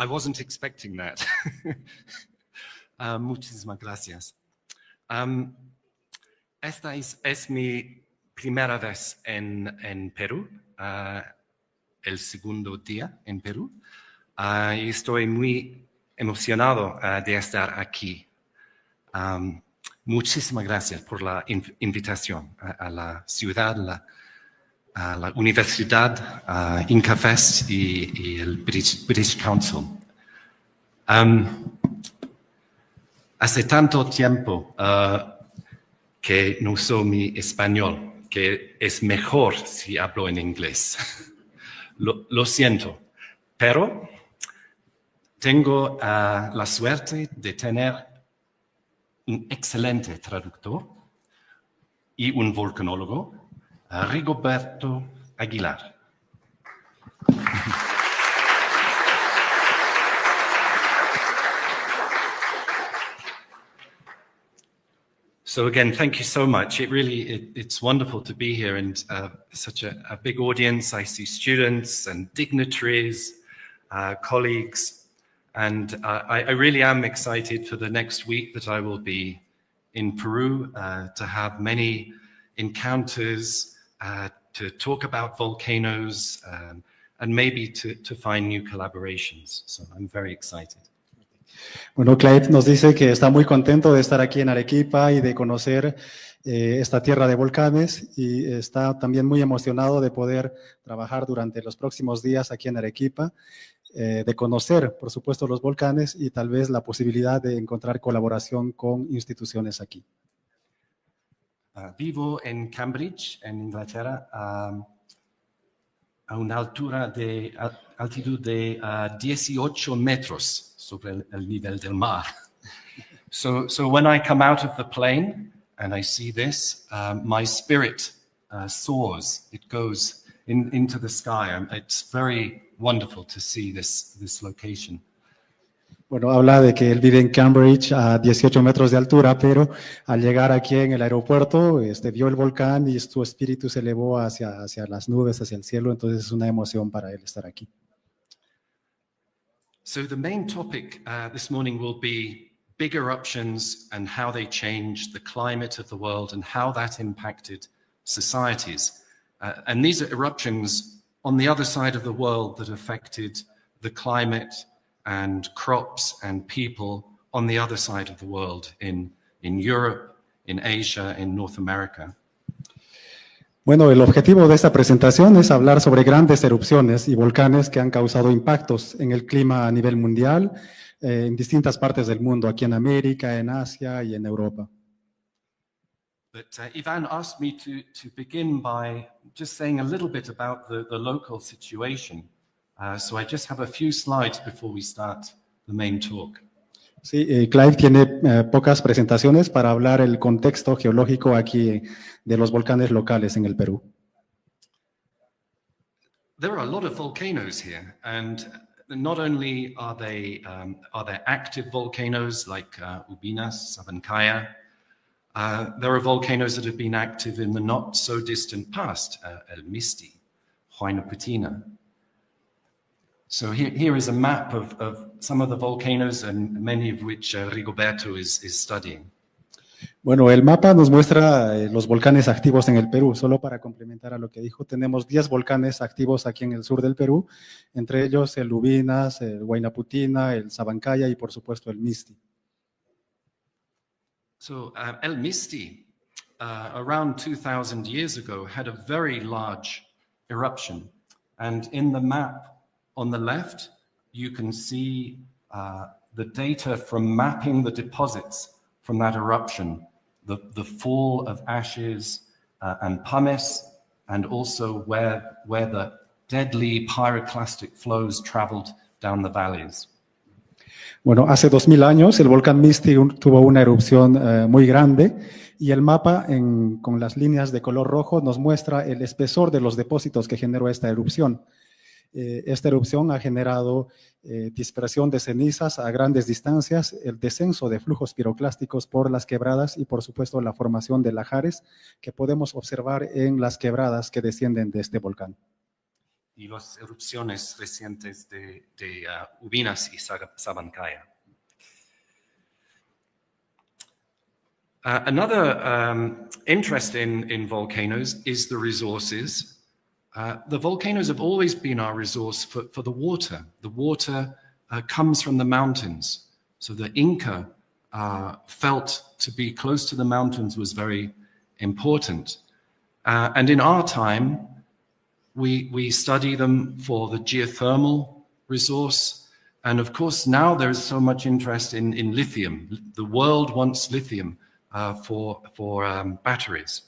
I wasn't expecting that. Muchísimas gracias. Esta es mi primera vez en Perú, el segundo día en Perú. Y estoy muy emocionado de estar aquí. Muchísimas gracias por la invitación a la ciudad, a la universidad, a INCAFEST y el British Council. Hace tanto tiempo que no uso mi español, que es mejor si hablo en inglés. Lo siento, pero tengo la suerte de tener un excelente traductor y un volcanólogo, Rigoberto Aguilar. So again, thank you so much. It's wonderful to be here and such a big audience. I see students and dignitaries, colleagues, and I really am excited for the next week that I will be in Peru to have many encounters, to talk about volcanoes, and maybe to find new collaborations. So I'm very excited. Bueno, Clive nos dice que está muy contento de estar aquí en Arequipa y de conocer esta tierra de volcanes y está también muy emocionado de poder trabajar durante los próximos días aquí en Arequipa, de conocer, por supuesto, los volcanes y tal vez la posibilidad de encontrar colaboración con instituciones aquí. Vivo en Cambridge, en Inglaterra, a una altitud de 18 metros sobre el nivel del mar. So when I come out of the plane and I see this, my spirit soars. It goes into the sky. It's very wonderful to see this location. Bueno, habla de que él vive en Cambridge a 18 metros de altura, pero al llegar aquí en el aeropuerto, vio el volcán y su espíritu se elevó hacia las nubes, hacia el cielo, entonces es una emoción para él estar aquí. So the main topic this morning will be big eruptions and how they changed the climate of the world and how that impacted societies. And these are eruptions on the other side of the world that affected the climate and crops and people on the other side of the world in Europe, in Asia, in North America. Bueno, el objetivo de esta presentación es hablar sobre grandes erupciones y volcanes que han causado impactos en el clima a nivel mundial, en distintas partes del mundo, aquí en América, en Asia y en Europa. But Ivan asked me to begin by just saying a little bit about the local situation. So I just have a few slides before we start the main talk. Sí, Clive tiene pocas presentaciones para hablar el contexto geológico aquí de los volcanes locales en el Perú. There are a lot of volcanoes here, and not only are there active volcanoes like Ubinas, Sabancaya, there are volcanoes that have been active in the not so distant past, El Misti, Huayna Putina. So here is a map of some of the volcanoes and many of which Rigoberto is studying. Bueno, el mapa nos muestra los volcanes activos en el Perú. Solo para complementar a lo que dijo, tenemos 10 volcanes activos aquí en el sur del Perú, entre ellos el Ubinas, el Huayna Putina, el Sabancaya y por supuesto el Misti. So El Misti, around 2,000 years ago, had a very large eruption. And in the map on the left, you can see the data from mapping the deposits from that eruption, the fall of ashes and pumice, and also where the deadly pyroclastic flows traveled down the valleys. Bueno, hace 2000 años el volcán Misti tuvo una erupción muy grande y el mapa con las líneas de color rojo nos muestra el espesor de los depósitos que generó esta erupción. Esta erupción ha generado dispersión de cenizas a grandes distancias, el descenso de flujos piroclásticos por las quebradas y por supuesto la formación de lahares que podemos observar en las quebradas que descienden de este volcán. y las erupciones recientes de Ubinas y Sabancaya. Another interest in volcanoes is the resources. The volcanoes have always been our resource for the water. The water comes from the mountains. So the Inca felt to be close to the mountains was very important. And in our time, we study them for the geothermal resource. And of course, now there is so much interest in lithium. The world wants lithium for batteries.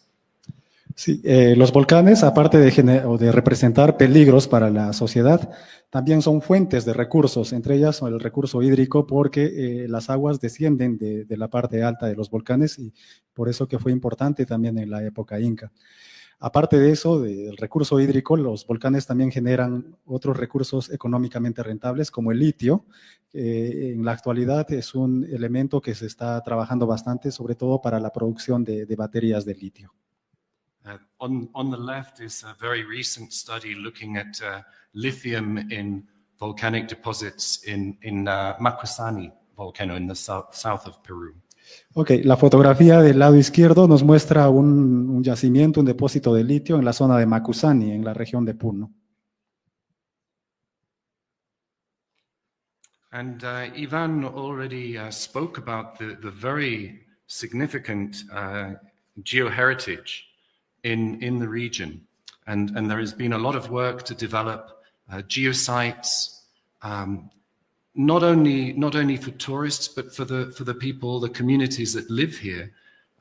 Sí, los volcanes, aparte de representar peligros para la sociedad, también son fuentes de recursos, entre ellas el recurso hídrico, porque las aguas descienden de la parte alta de los volcanes y por eso que fue importante también en la época inca. Aparte de eso, del recurso hídrico, los volcanes también generan otros recursos económicamente rentables, como el litio. En la actualidad es un elemento que se está trabajando bastante, sobre todo para la producción de baterías de litio. On the left is a very recent study looking at lithium in volcanic deposits in Macusani volcano in the south of Peru. Ok, la fotografía del lado izquierdo nos muestra un yacimiento, un depósito de litio en la zona de Macusani, en la región de Puno. And Ivan already spoke about the very significant geoheritage in the region. And there has been a lot of work to develop geosites, not only for tourists, but for the people, the communities that live here,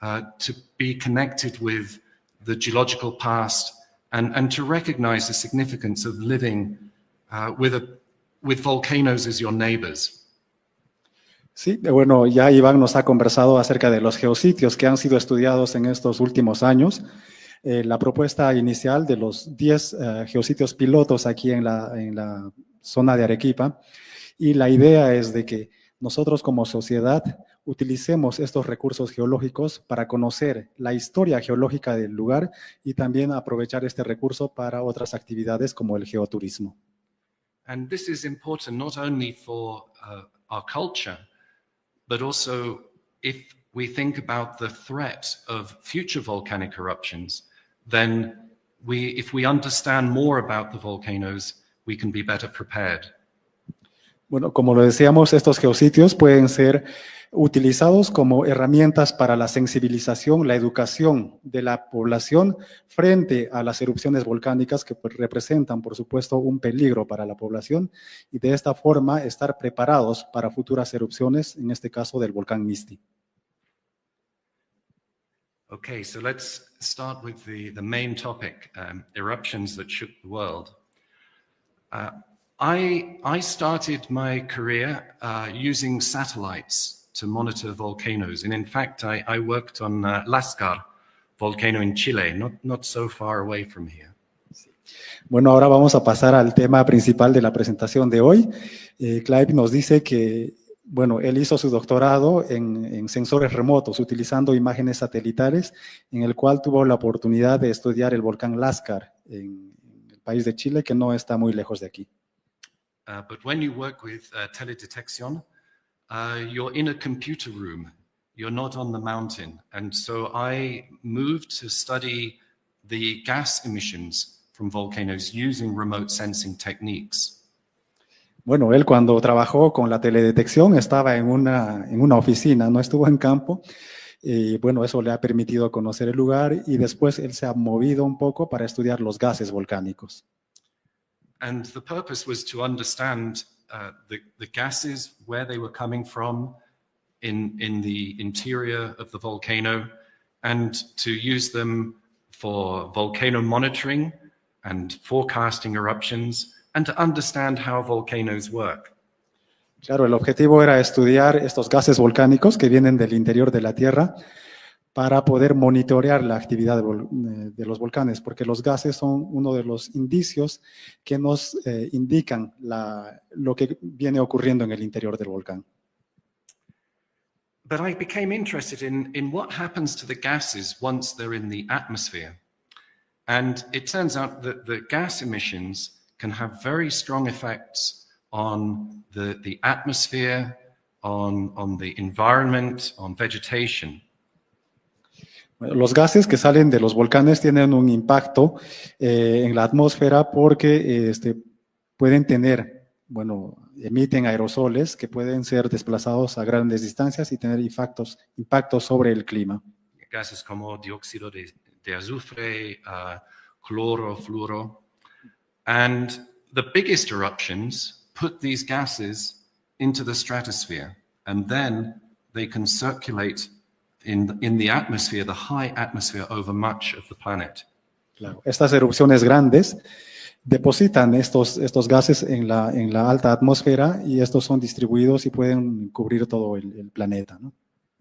to be connected with the geological past and to recognize the significance of living with volcanoes as your neighbors. Sí, bueno, ya Iván nos ha conversado acerca de los geositios que han sido estudiados en estos últimos años. La propuesta inicial de los 10 geositios pilotos aquí en la zona de Arequipa, y la idea es de que nosotros como sociedad utilicemos estos recursos geológicos para conocer la historia geológica del lugar y también aprovechar este recurso para otras actividades como el geoturismo. And this is important not only for our culture, but also if we think about the threat of future volcanic eruptions, then if we understand more about the volcanoes, we can be better prepared. Bueno, como lo decíamos, estos geositios pueden ser utilizados como herramientas para la sensibilización, la educación de la población frente a las erupciones volcánicas que representan, por supuesto, un peligro para la población y de esta forma estar preparados para futuras erupciones, en este caso del volcán Misti. Okay, so let's start with the main topic, eruptions that shook the world. I started my career using satellites to monitor volcanoes. And in fact, I worked on Lascar volcano in Chile, not so far away from here. Bueno, ahora vamos a pasar al tema principal de la presentación de hoy. Clive nos dice que, bueno, él hizo su doctorado en sensores remotos, utilizando imágenes satelitales, en el cual tuvo la oportunidad de estudiar el volcán Lascar en el país de Chile, que no está muy lejos de aquí. But when you work with teledetección, you're in a computer room, you're not on the mountain. And so I moved to study the gas emissions from volcanoes using remote sensing techniques. Bueno, él cuando trabajó con la teledetección estaba en una oficina, no estuvo en campo. Y bueno, eso le ha permitido conocer el lugar y después él se ha movido un poco para estudiar los gases volcánicos. And the purpose was to understand the gases, where they were coming from in the interior of the volcano, and to use them for volcano monitoring and forecasting eruptions, and to understand how volcanoes work. Claro, el objetivo era estudiar estos gases volcánicos que vienen del interior de la Tierra para poder monitorear la actividad de los volcanes, porque los gases son uno de los indicios que nos indican lo que viene ocurriendo en el interior del volcán. But I became interested in what happens to the gases once they're in the atmosphere. And it turns out that the gas emissions can have very strong effects on the atmosphere, on the environment, on vegetation. Bueno, los gases que salen de los volcanes tienen un impacto en la atmósfera porque pueden tener, bueno, emiten aerosoles que pueden ser desplazados a grandes distancias y tener impactos sobre el clima. Gases como dióxido de azufre, cloro, fluoro. And the biggest eruptions put these gases into the stratosphere, and then they can circulate in the atmosphere, the high atmosphere, over much of the planet. Claro, estas erupciones grandes depositan estos gases en la alta atmósfera y estos son distribuidos y pueden cubrir todo el planeta, ¿no?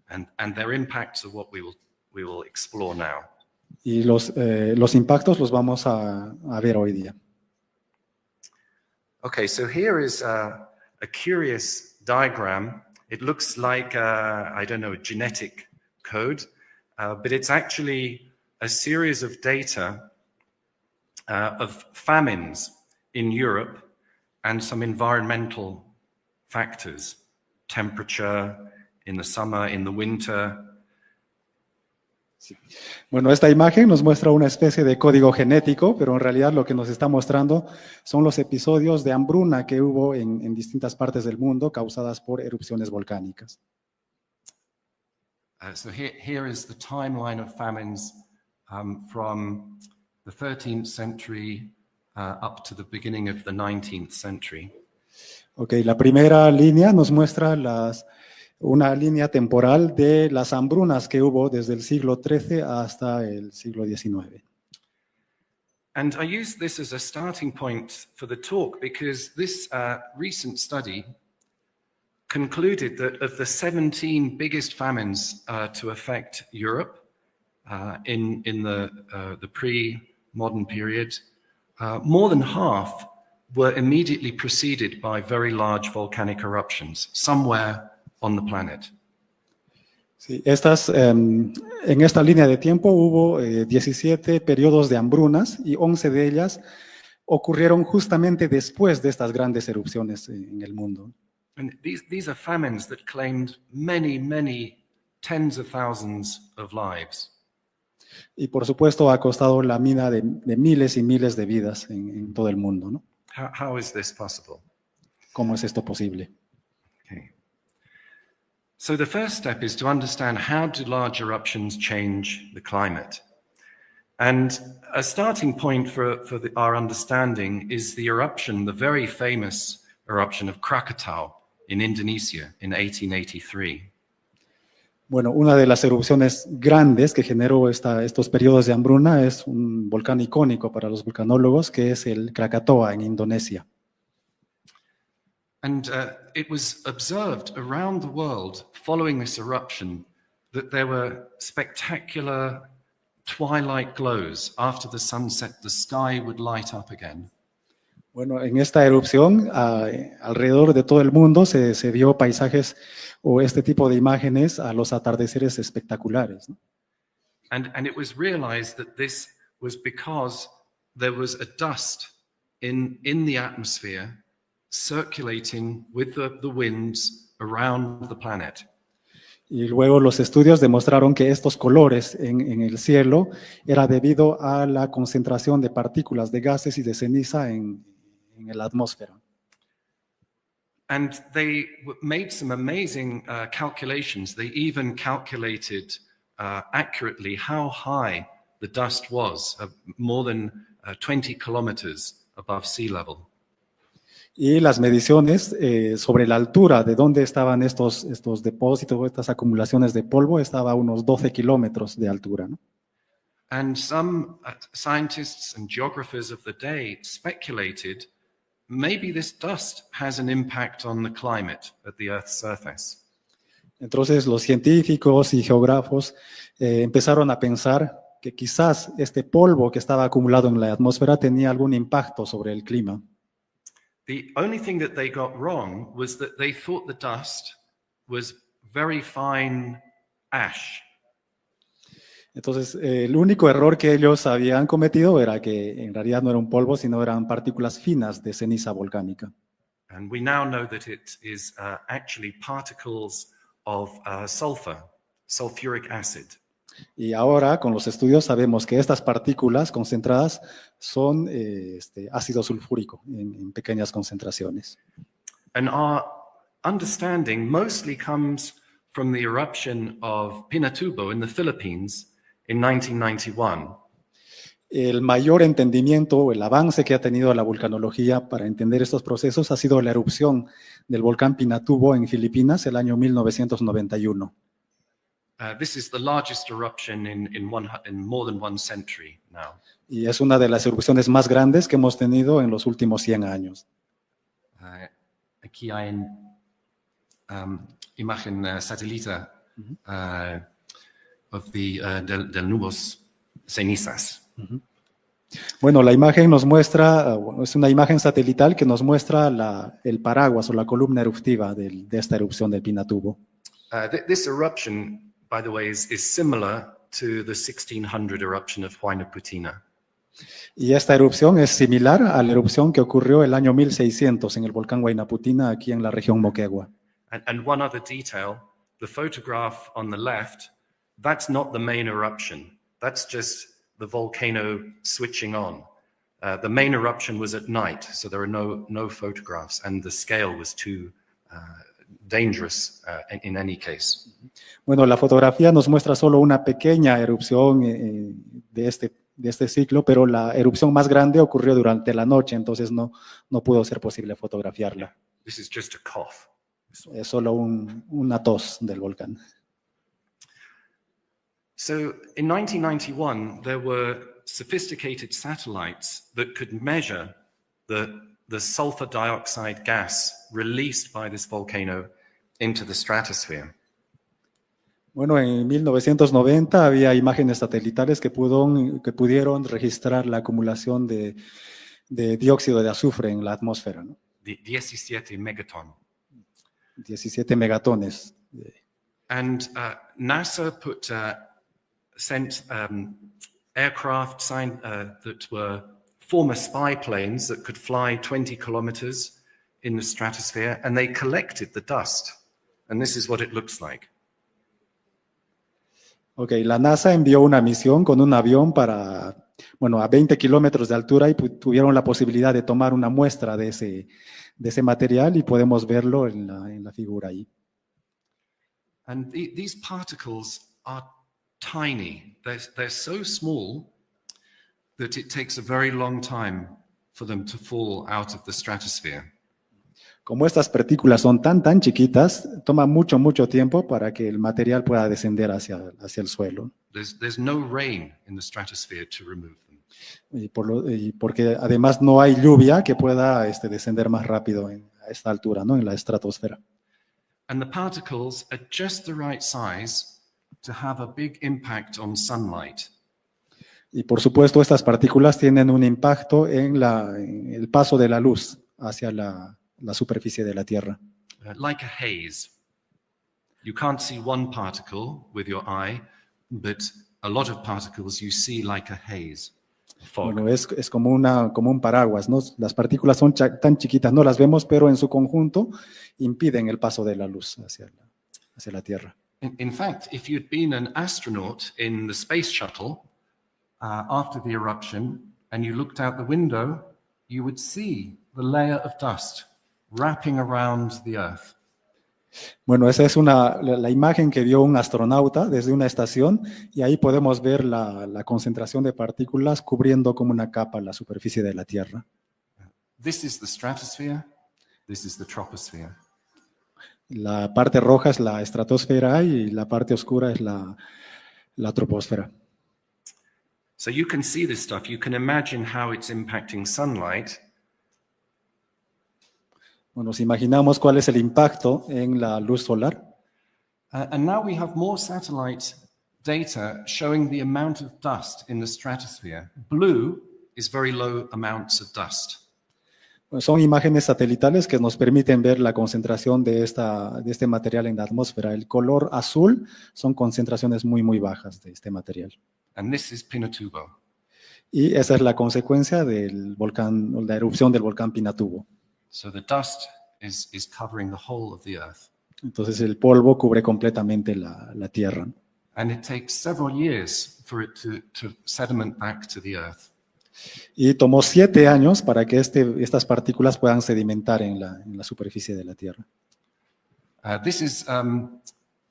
And their impacts are what we will explore now. Y los impactos los vamos a ver hoy día. Okay, so here is a curious diagram. It looks like, I don't know, genetic code, but it's actually a series of data of famines in Europe and some environmental factors, temperature in the summer, in the winter. Bueno, esta imagen nos muestra una especie de código genético, pero en realidad lo que nos está mostrando son los episodios de hambruna que hubo en distintas partes del mundo causadas por erupciones volcánicas. So here is the timeline of famines from the 13th century up to the beginning of the 19th century. Ok, la primera línea nos muestra una línea temporal de las hambrunas que hubo desde el siglo XIII hasta el siglo XIX. And I use this as a starting point for the talk because this recent study concluded that of the 17 biggest famines to affect Europe in the pre-modern period, more than half were immediately preceded by very large volcanic eruptions somewhere on the planet. Sí, en esta línea de tiempo hubo 17 periodos de hambrunas y 11 de ellas ocurrieron justamente después de estas grandes erupciones en el mundo. And these are famines that claimed many tens of thousands of lives. Y por supuesto ha costado la mina de miles y miles de vidas en todo el mundo, ¿no? How is this possible? ¿Cómo es esto posible? Okay. So the first step is to understand how do large eruptions change the climate. And a starting point for our understanding is the very famous eruption of Krakatau in Indonesia in 1883. Bueno, una de las erupciones grandes que generó estos periodos de hambruna es un volcán icónico para los vulcanólogos, que es el Krakatoa en Indonesia. And it was observed around the world following this eruption that there were spectacular twilight glows. After the sunset, the sky would light up again. Bueno, en esta erupción, alrededor de todo el mundo se vio paisajes o este tipo de imágenes a los atardeceres espectaculares, ¿no? And it was realized that this was because there was a dust in the atmosphere circulating with the winds around the planet. Y luego los estudios demostraron que estos colores en el cielo era debido a la concentración de partículas de gases y de ceniza en la atmósfera. And they made some amazing calculations. They even calculated accurately how high the dust was, more than 20 kilometers above sea level. Y las mediciones sobre la altura de dónde estaban estos depósitos, estas acumulaciones de polvo, estaba a unos 12 kilómetros de altura, ¿no? And some scientists and geographers of the day speculated maybe this dust has an impact on the climate at the Earth's surface. Entonces los científicos y geógrafos empezaron a pensar que quizás este polvo que estaba acumulado en la atmósfera tenía algún impacto sobre el clima. The only thing that they got wrong was that they thought the dust was very fine ash. Entonces, el único error que ellos habían cometido era que en realidad no era un polvo, sino eran partículas finas de ceniza volcánica. And we now know that it is actually particles of sulfuric acid. Y ahora, con los estudios, sabemos que estas partículas concentradas son ácido sulfúrico en pequeñas concentraciones. And our understanding mostly comes from the eruption of Pinatubo in the Philippines in 1991. El mayor entendimiento o el avance que ha tenido la vulcanología para entender estos procesos ha sido la erupción del volcán Pinatubo en Filipinas el año 1991. This is the largest eruption in more than one century now. Y es una de las erupciones más grandes que hemos tenido en los últimos 100 años. Aquí hay imagen satélite del nubos cenizas. Bueno, la imagen nos muestra, es una imagen satelital que nos muestra el paraguas o la columna eruptiva de esta erupción del Pinatubo. This eruption, by the way, is similar to the 1600 eruption of Huayna Putina. Y esta erupción es similar a la erupción que ocurrió el año 1600 en el volcán Huayna Putina, aquí en la región Moquegua. And one other detail, the photograph on the left, that's not the main eruption. That's just the volcano switching on. The main eruption was at night, so there are no photographs, and the scale was too dangerous in any case. Bueno, la fotografía nos muestra solo una pequeña erupción de este ciclo, pero la erupción más grande ocurrió durante la noche, entonces no pudo ser posible fotografiarla. This is just a cough. Es solo una tos del volcán. So in 1991, there were sophisticated satellites that could measure the sulfur dioxide gas released by this volcano into the stratosphere. Bueno, en 1990 había imágenes satelitales que pudieron registrar la acumulación de dióxido de azufre en la atmósfera, ¿no? 17 megaton. 17 megatones. And NASA sent aircraft that were former spy planes that could fly 20 kilometers in the stratosphere, and they collected the dust. And this is what it looks like. Okay, la NASA envió una misión con un avión a 20 kilómetros de altura y tuvieron la posibilidad de tomar una muestra de ese material y podemos verlo en la figura ahí. And these particles are tiny. They're so small that it takes a very long time for them to fall out of the stratosphere. Como estas partículas son tan chiquitas, toma mucho tiempo para que el material pueda descender hacia el suelo. There's no rain in the stratosphere to remove them. Y porque además no hay lluvia que pueda descender más rápido a esta altura, ¿no? En la estratosfera. And the particles are just the right size to have a big impact on sunlight. Y por supuesto, estas partículas tienen un impacto en el paso de la luz hacia la superficie de la Tierra. Like a haze. You can't see one particle with your eye, but a lot of particles you see like a haze. Fog. Bueno, es como un paraguas, ¿no? Las partículas son tan chiquitas, no las vemos, pero en su conjunto impiden el paso de la luz hacia la Tierra. In fact, if you'd been an astronaut in the space shuttle after the eruption and you looked out the window, you would see the layer of dust wrapping around the Earth. Bueno, esa es la imagen que vio un astronauta desde una estación y ahí podemos ver la concentración de partículas cubriendo como una capa la superficie de la Tierra. This is the stratosphere, this is the troposphere. La parte roja es la estratosfera y la parte oscura es la troposfera. So you can see this stuff, you can imagine how it's impacting sunlight. Bueno, nos imaginamos cuál es el impacto en la luz solar. And now we have more satellite data showing the amount of dust in the stratosphere. Blue is very low amounts of dust. Son imágenes satelitales que nos permiten ver la concentración de este material en la atmósfera. El color azul son concentraciones muy, muy bajas de este material. And this is Pinatubo. Y esa es la consecuencia del volcán, la erupción del volcán Pinatubo. So the dust is covering the whole of the earth. Entonces el polvo cubre completamente la Tierra. And it takes several years for it to sediment back to the earth. Y tomó 7 años para que estas partículas puedan sedimentar en la superficie de la Tierra. This is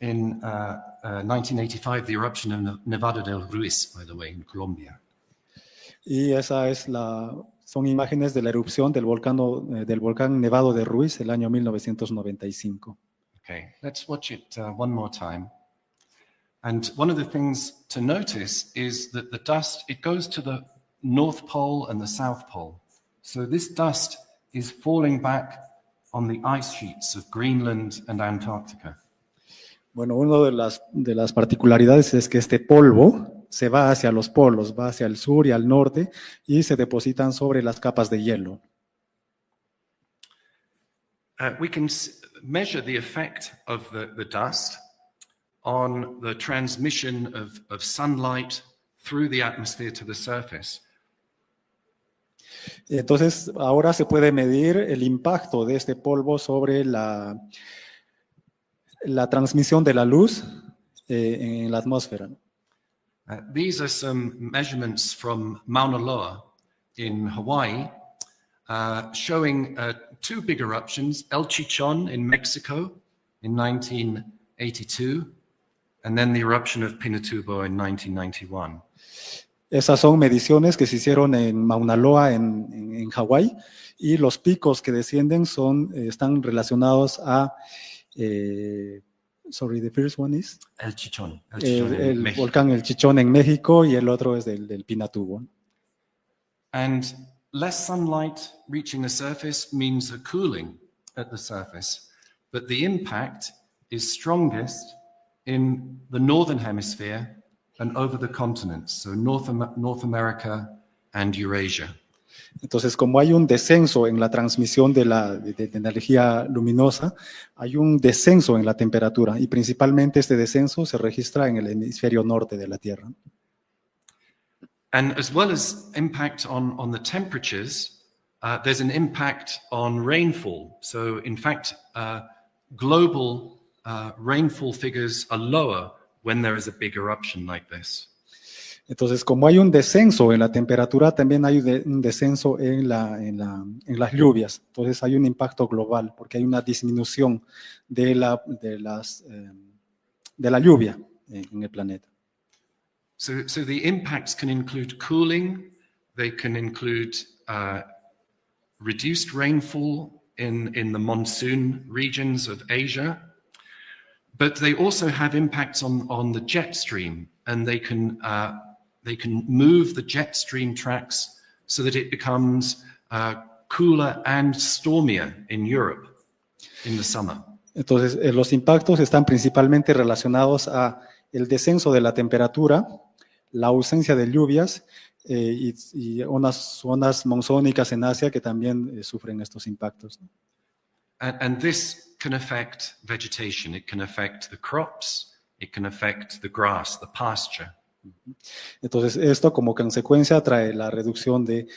in 1985, the eruption of Nevado del Ruiz, by the way, in Colombia. Y son imágenes de la erupción del volcán Nevado de Ruiz el año 1995. Okay, let's watch it one more time. And one of the things to notice is that the dust, it goes to the North Pole and the South Pole. So this dust is falling back on the ice sheets of Greenland and Antarctica. Bueno, una de las particularidades es que este polvo se va hacia los polos, va hacia el sur y al norte y se depositan sobre las capas de hielo. We can measure the effect of the dust on the transmission of sunlight through the atmosphere to the surface. Entonces, ahora se puede medir el impacto de este polvo sobre la transmisión de la luz en la atmósfera. These are some measurements from Mauna Loa in Hawaii, showing 2 big eruptions, El Chichon in Mexico in 1982, and then the eruption of Pinatubo in 1991. Esas son mediciones que se hicieron en Mauna Loa, en Hawái, y los picos que descienden están relacionados a... the first one is... El Chichón. El volcán El Chichón en México y el otro es del Pinatubo. And less sunlight reaching the surface means a cooling at the surface, but the impact is strongest in the northern hemisphere and over the continents, so North America and Eurasia. Entonces, como hay un descenso en la transmisión de energía luminosa, hay un descenso en la temperatura y principalmente este descenso se registra en el hemisferio norte de la Tierra. And as well as impact on the temperatures, there's an impact on rainfall. So in fact, global rainfall figures are lower when there is a big eruption like this. Entonces, como hay un descenso en la temperatura, también hay un descenso en las lluvias. Entonces, hay un impacto global porque hay una disminución de la lluvia en el planeta. So the impacts can include cooling, they can include reduced rainfall in the monsoon regions of Asia, but they also have impacts on the jet stream, and they can move the jet stream tracks so that it becomes cooler and stormier in Europe in the summer. Entonces, los impactos están principalmente relacionados a el descenso de la temperatura, la ausencia de lluvias y unas zonas monzónicas en Asia que también sufren estos impactos. And this can affect vegetation. It can affect the crops. It can affect the grass, the pasture. Entonces, esto como consecuencia trae la reducción del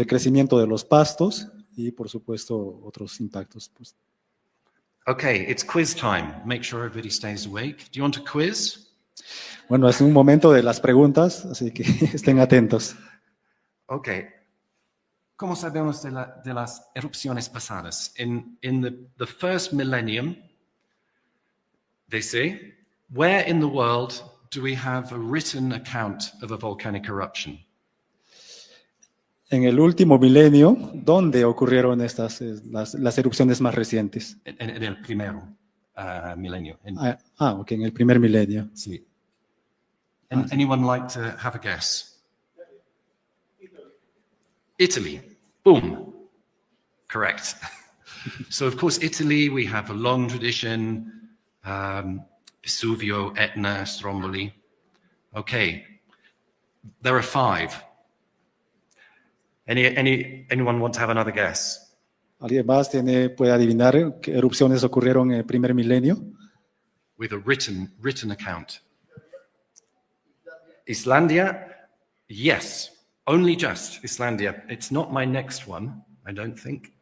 crecimiento de los pastos y, por supuesto, otros impactos. Okay, it's quiz time. Make sure everybody stays awake. Do you want a quiz? Bueno, es un momento de las preguntas, así que estén atentos. Okay. ¿Cómo sabemos de las erupciones pasadas? In the first millennium, they say, where in the world do we have a written account of a volcanic eruption? En el último milenio, ¿dónde ocurrieron las erupciones más recientes? En el primero milenio. Ok, en el primer milenio. Sí. Anyone like to have a guess? Italy. Boom. Correct. So, of course, Italy, we have a long tradition. Vesuvio, Etna, Stromboli. Okay. There are 5. Anyone want to have another guess? ¿Alguien más puede adivinar qué erupciones ocurrieron en el primer milenio? With a written account. Islandia, yes, only just Islandia. It's not my next one, I don't think.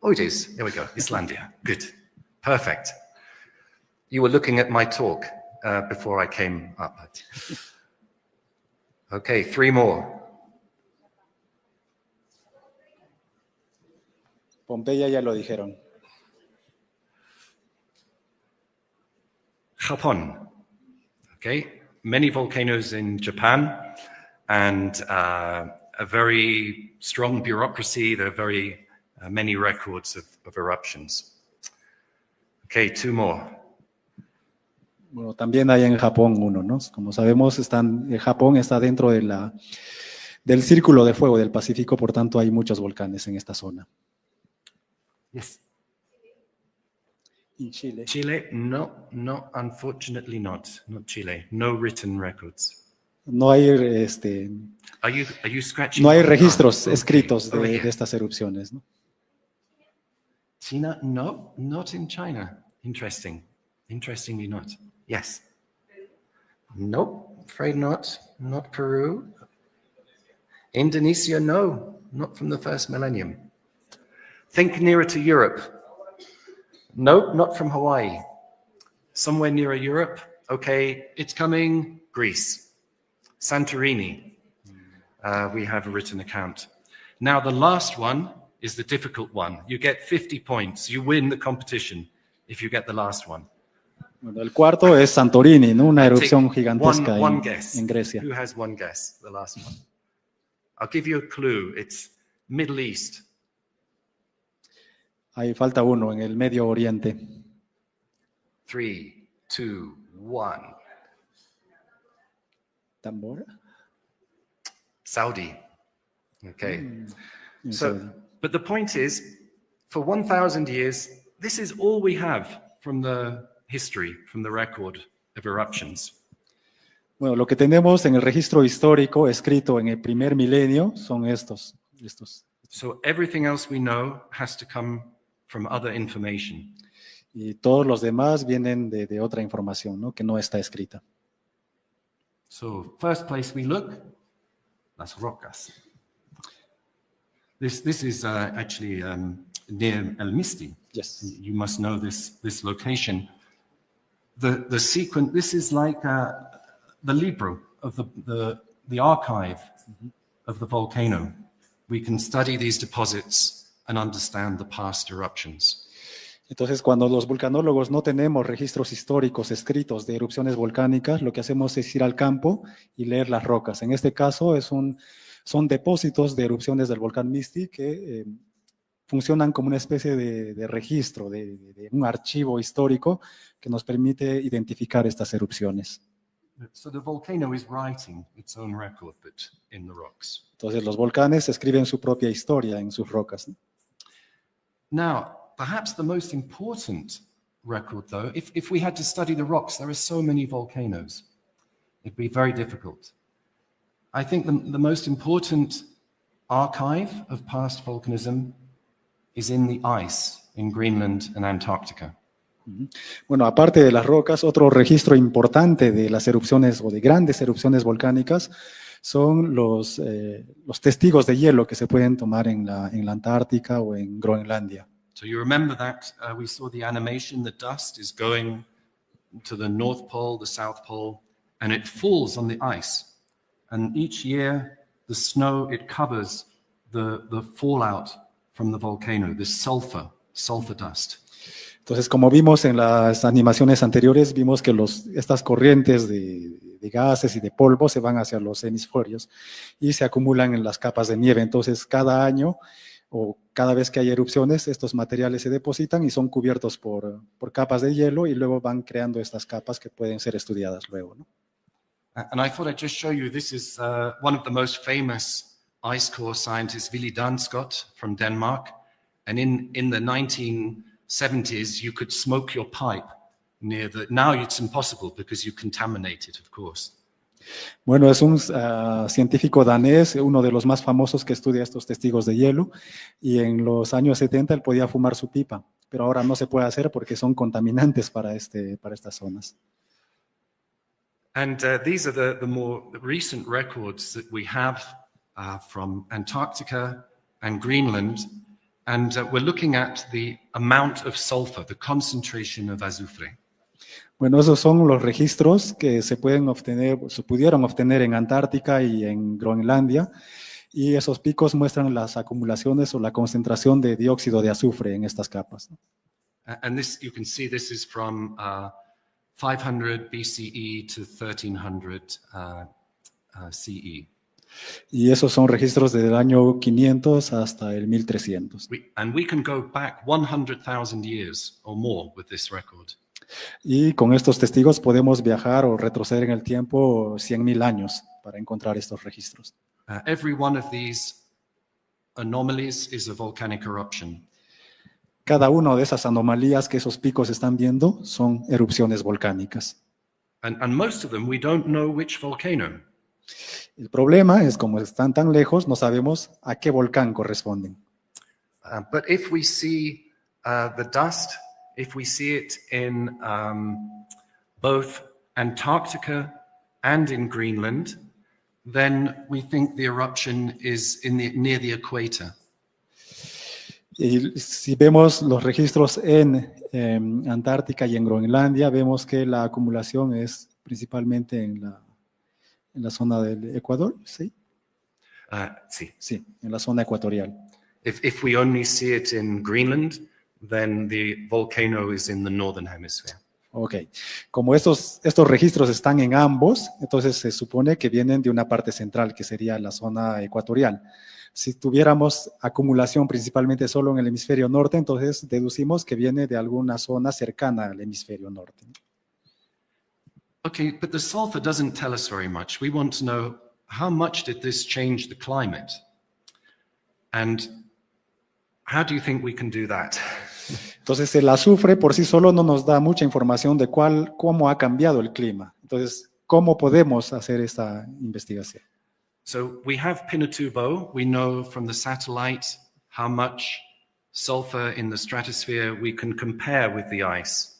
Oh, it is. There we go. Islandia. Good. Perfect. You were looking at my talk before I came up. Okay, 3 more. Pompeya ya lo dijeron. Japón. Okay, many volcanoes in Japan and a very strong bureaucracy. There are very many records of eruptions. Okay, 2 more. Bueno, también hay en Japón uno, ¿no? Como sabemos, Japón está dentro del círculo de fuego del Pacífico, por tanto hay muchos volcanes en esta zona. Yes. ¿En Chile? Chile, no, unfortunately not Chile. No written records. No hay, Are you scratching? no hay on the registros arm? Okay. escritos Over de here. estas erupciones, ¿no? China, no, not in China. Interestingly not. Yes. Nope, afraid not. Not Peru. Indonesia, no, not from the first millennium. Think nearer to Europe. Nope, not from Hawaii. Somewhere nearer Europe. Okay, it's coming. Greece. Santorini. We have a written account. Now, the last one is the difficult one. You get 50 points. You win the competition if you get the last one. Bueno, el cuarto es Santorini, ¿no? Una Take erupción gigantesca one guess. en Grecia. Who has one guess? The last one. I'll give you a clue. It's Middle East. Ahí falta uno, en el Medio Oriente. 3, 2, 1. ¿Tambora? Saudi. Okay. En So, Saudi. but the point is, for 1,000 years, this is all we have from the history, from the record of eruptions. Bueno, lo que tenemos en el registro histórico escrito en el primer milenio son estos. So everything else we know has to come from other information. Y todos los demás vienen de otra información, ¿no? Que no está escrita. So first place we look, Las Rocas. This is actually near El Misti. Yes. You must know this location. The sequence. This is like the libro of the archive of the volcano. We can study these deposits and understand the past eruptions. Entonces, cuando los vulcanólogos no tenemos registros históricos escritos de erupciones volcánicas, lo que hacemos es ir al campo y leer las rocas. En este caso, son depósitos de erupciones del volcán Misti que funcionan como una especie de registro, de un archivo histórico que nos permite identificar estas erupciones. So the volcano is writing its own record, but in the rocks. Entonces, los volcanes escriben su propia historia en sus rocas, ¿no? Now, perhaps the most important record, though, if we had to study the rocks, there are so many volcanoes. It'd be very difficult. I think the most important archive of past volcanism is in the ice in Greenland and Antarctica. Bueno, aparte de las rocas, otro registro importante de las erupciones o de grandes erupciones volcánicas son los testigos de hielo que se pueden tomar en la Antártica o en Groenlandia. So you remember that we saw the animation, the dust is going to the North Pole, the South Pole, and it falls on the ice. And each year, the snow, it covers the fallout from the volcano, this sulfur dust. Entonces, como vimos en las animaciones anteriores, vimos que estas corrientes de gases y de polvo se van hacia los hemisferios y se acumulan en las capas de nieve. Entonces, cada año o cada vez que hay erupciones, estos materiales se depositan y son cubiertos por capas de hielo y luego van creando estas capas que pueden ser estudiadas luego, ¿no? And I thought I'd just show you, this is one of the most famous ice core scientists, Willy Danscott from Denmark. And in the 1970s, you could smoke your pipe near now it's impossible because you contaminate it, of course. Bueno, es un científico danés, uno de los más famosos que estudia estos testigos de hielo, y en los años 70 él podía fumar su pipa, pero ahora no se puede hacer porque son contaminantes para estas zonas. And these are the more recent records that we have from Antarctica and Greenland. And we're looking at the amount of sulfur, the concentration of azufre. Bueno, esos son los registros que se pudieron obtener en Antártica y en Groenlandia, y esos picos muestran las acumulaciones o la concentración de dióxido de azufre en estas capas. And this, you can see, this is from 500 BCE to 1300 CE. Y esos son registros desde el año 500 hasta el 1300. And we can go back 100,000 years or more with this record. Y con estos testigos podemos viajar o retroceder en el tiempo 100,000 años para encontrar estos registros. Every one of these anomalies is a volcanic eruption. Cada una de esas anomalías que esos picos están viendo son erupciones volcánicas. And most of them, we don't know which volcano. El problema es, como están tan lejos, no sabemos a qué volcán corresponden. But if we see the dust, if we see it in both Antarctica and in Greenland, then we think the eruption is near the equator. Y si vemos los registros en Antártica y en Groenlandia, vemos que la acumulación es principalmente en la zona del Ecuador, ¿sí? Sí. Sí, en la zona ecuatorial. If we only see it in Greenland, then the volcano is in the northern hemisphere. Ok. Como estos registros están en ambos, entonces se supone que vienen de una parte central, que sería la zona ecuatorial. Si tuviéramos acumulación principalmente solo en el hemisferio norte, entonces deducimos que viene de alguna zona cercana al hemisferio norte. Okay, but the sulfur doesn't tell us very much. We want to know, how much did this change the climate? And how do you think we can do that? Entonces el azufre por sí solo no nos da mucha información de cómo ha cambiado el clima. Entonces, ¿cómo podemos hacer esta investigación? So we have Pinatubo. We know from the satellite how much sulfur in the stratosphere we can compare with the ice.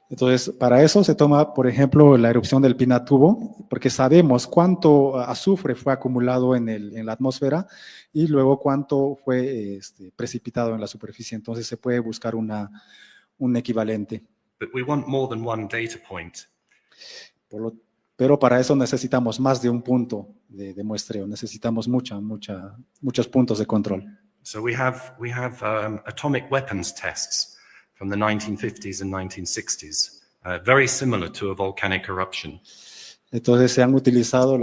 Entonces, para eso se toma, por ejemplo, la erupción del Pinatubo, porque sabemos cuánto azufre fue acumulado en la atmósfera y luego cuánto fue precipitado en la superficie. Entonces, se puede buscar un equivalente. But we want more than one data point. Pero para eso necesitamos más de un punto de muestreo. Necesitamos muchos puntos de control. So we have atomic weapons tests from the 1950s and 1960s, very similar to a volcanic eruption. Entonces se han utilizado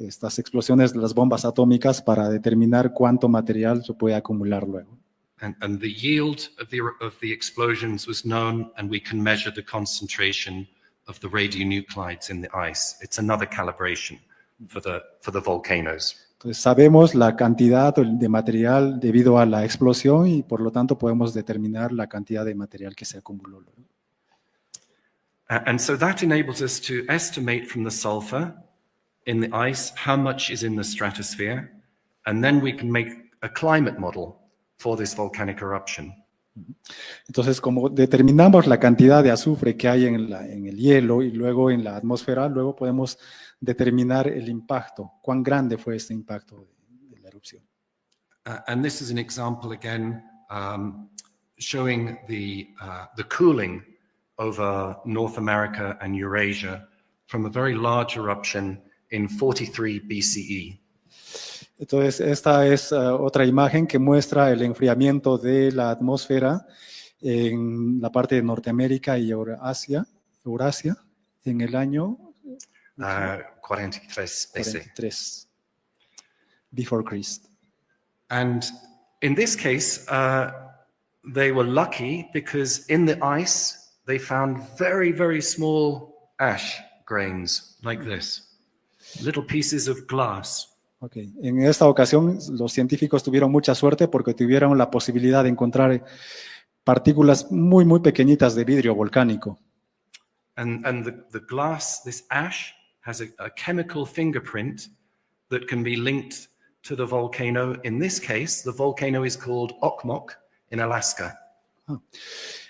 estas explosiones de las bombas atómicas para determinar cuánto material se puede acumular luego. And the yield of the explosions was known, and we can measure the concentration of the radionuclides in the ice. It's another calibration for the volcanoes. Entonces sabemos la cantidad de material debido a la explosión y por lo tanto podemos determinar la cantidad de material que se acumuló luego. And so that enables us to estimate from the sulfur in the ice how much is in the stratosphere, and then we can make a climate model for this volcanic eruption. Entonces, como determinamos la cantidad de azufre que hay en el hielo y luego en la atmósfera, luego podemos determinar el impacto, cuán grande fue este impacto de la erupción. And this is an example again showing the cooling over North America and Eurasia from a very large eruption in 43 BCE. Entonces, esta es otra imagen que muestra el enfriamiento de la atmósfera en la parte de Norteamérica y Eurasia en el año 43 BC. 43, before Christ. And in this case, they were lucky because in the ice, they found very, very small ash grains like this, little pieces of glass. Okay. En esta ocasión, los científicos tuvieron mucha suerte porque tuvieron la posibilidad de encontrar partículas muy, muy pequeñitas de vidrio volcánico. And the glass, this ash, has a chemical fingerprint that can be linked to the volcano. In this case, the volcano is called Okmok in Alaska.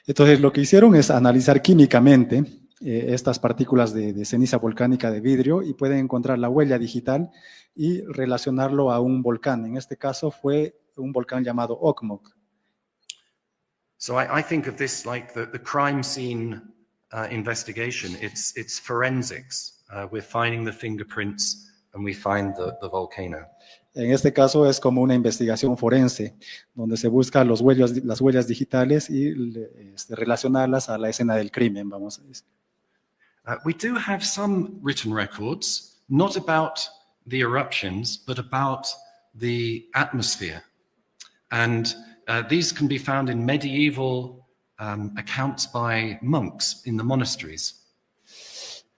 Entonces, lo que hicieron es analizar químicamente estas partículas de ceniza volcánica de vidrio y pueden encontrar la huella digital y relacionarlo a un volcán. En este caso fue un volcán llamado Okmok. So I think of this like the crime scene investigation. It's forensics. We're finding the fingerprints and we find the volcano. En este caso es como una investigación forense, donde se buscan las huellas digitales y relacionarlas a la escena del crimen, vamos a decir. We do have some written records, not about the eruptions, but about the atmosphere. And these can be found in medieval accounts by monks in the monasteries.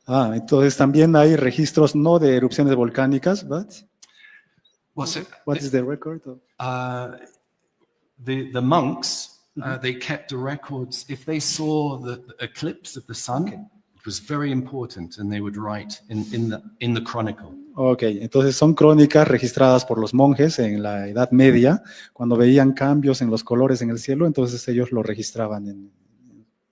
Entonces también hay registros no de erupciones volcánicas, but what is the record? The monks, they kept the records. If they saw the eclipse of the sun, it was very important, and they would write in the chronicle. Okay, entonces son crónicas registradas por los monjes en la Edad Media, cuando veían cambios en los colores en el cielo, entonces ellos lo registraban.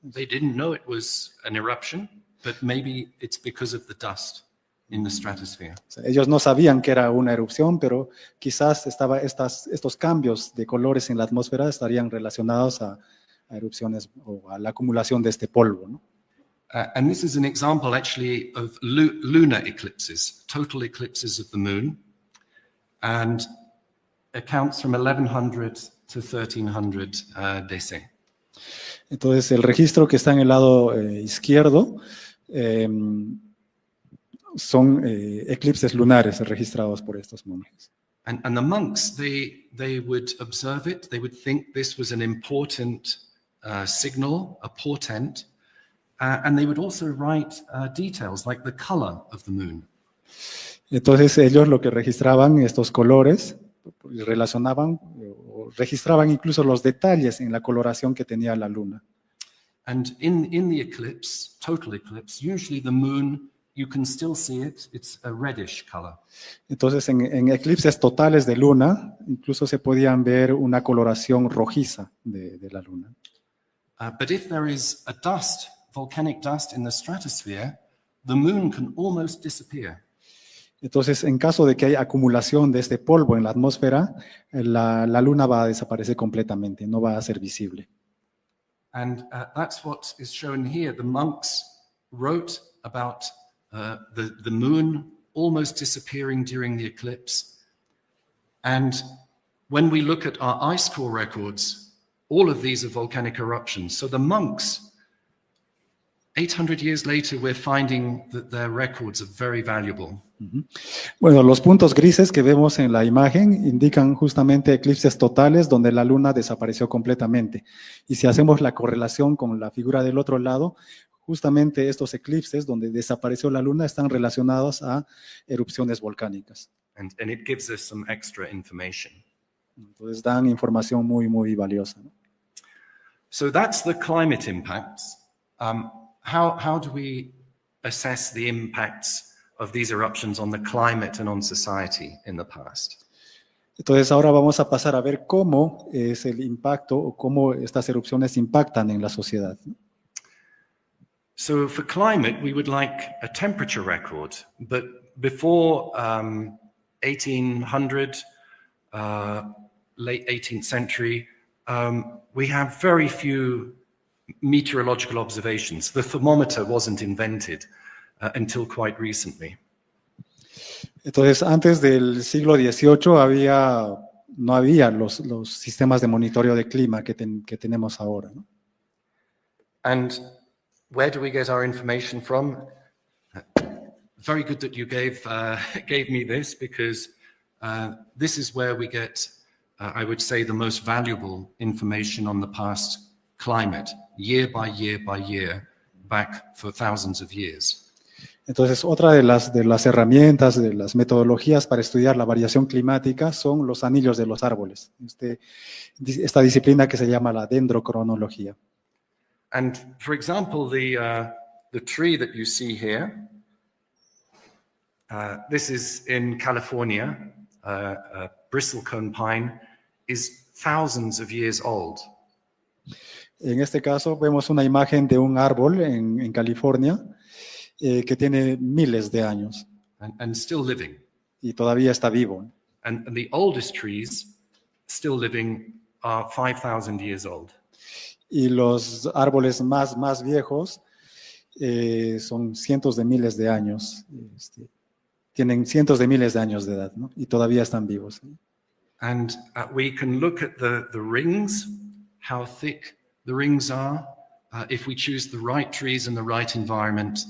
They didn't know it was an eruption, but maybe it's because of the dust in the stratosphere. O sea, ellos no sabían que era una erupción, pero quizás estos cambios de colores en la atmósfera estarían relacionados a erupciones o a la acumulación de este polvo, ¿no? And this is an example actually of lunar eclipses, total eclipses of the moon, and accounts from 1100 to 1300 DC. Entonces el registro que está en el lado izquierdo son eclipses lunares registrados por estos monjes. And the monks, they would observe it. They would think this was an important signal, a portent, and they would also write details like the color of the moon. Entonces ellos lo que registraban estos colores, relacionaban o registraban incluso los detalles en la coloración que tenía la luna. And in the eclipse, total eclipse, usually the moon, you can still see it. It's a reddish color. Entonces, en eclipses totales de luna, incluso se podían ver una coloración rojiza de la luna. But if there is a dust, volcanic dust in the stratosphere, the moon can almost disappear. Entonces, en caso de que haya acumulación de este polvo en la atmósfera, la luna va a desaparecer completamente, no va a ser visible. And that's what is shown here. The monks wrote about the moon almost disappearing during the eclipse. And when we look at our ice core records, all of these are volcanic eruptions. So the monks, 800 years later, we're finding that their records are very valuable. Bueno, los puntos grises que vemos en la imagen indican justamente eclipses totales donde la luna desapareció completamente. Y si hacemos la correlación con la figura del otro lado, justamente estos eclipses donde desapareció la luna están relacionados a erupciones volcánicas. And it gives us some extra information. Entonces dan información muy, muy valiosa, ¿no? So that's the climate impacts. How do we assess the impacts of these eruptions on the climate and on society in the past? Entonces ahora vamos a pasar a ver cómo es el impacto o cómo estas erupciones impactan en la sociedad, ¿no? So for climate, we would like a temperature record, but before 1800, late 18th century, we have very few meteorological observations. The thermometer wasn't invented until quite recently. Entonces, antes del siglo XVIII no había los sistemas de monitoreo de clima que tenemos ahora, ¿no? And where do we get our information from? Very good that you gave me this, because this is where we get, I would say, the most valuable information on the past climate, year by year, back for thousands of years. Entonces, otra de las herramientas, de las metodologías para estudiar la variación climática son los anillos de los árboles. Esta disciplina que se llama la dendrocronología. And for example, the tree that you see here, This is in California. Bristlecone pine is thousands of years old. En este caso vemos una imagen de un árbol en California que tiene miles de años And still living. y todavía está vivo. And the oldest trees still living are 5,000 years old. Y los árboles más viejos son cientos de miles de años. Tienen cientos de miles de años de edad, ¿no? Y todavía están vivos. And we can look at the rings, how thick the rings are. If we choose the right trees and the right environment,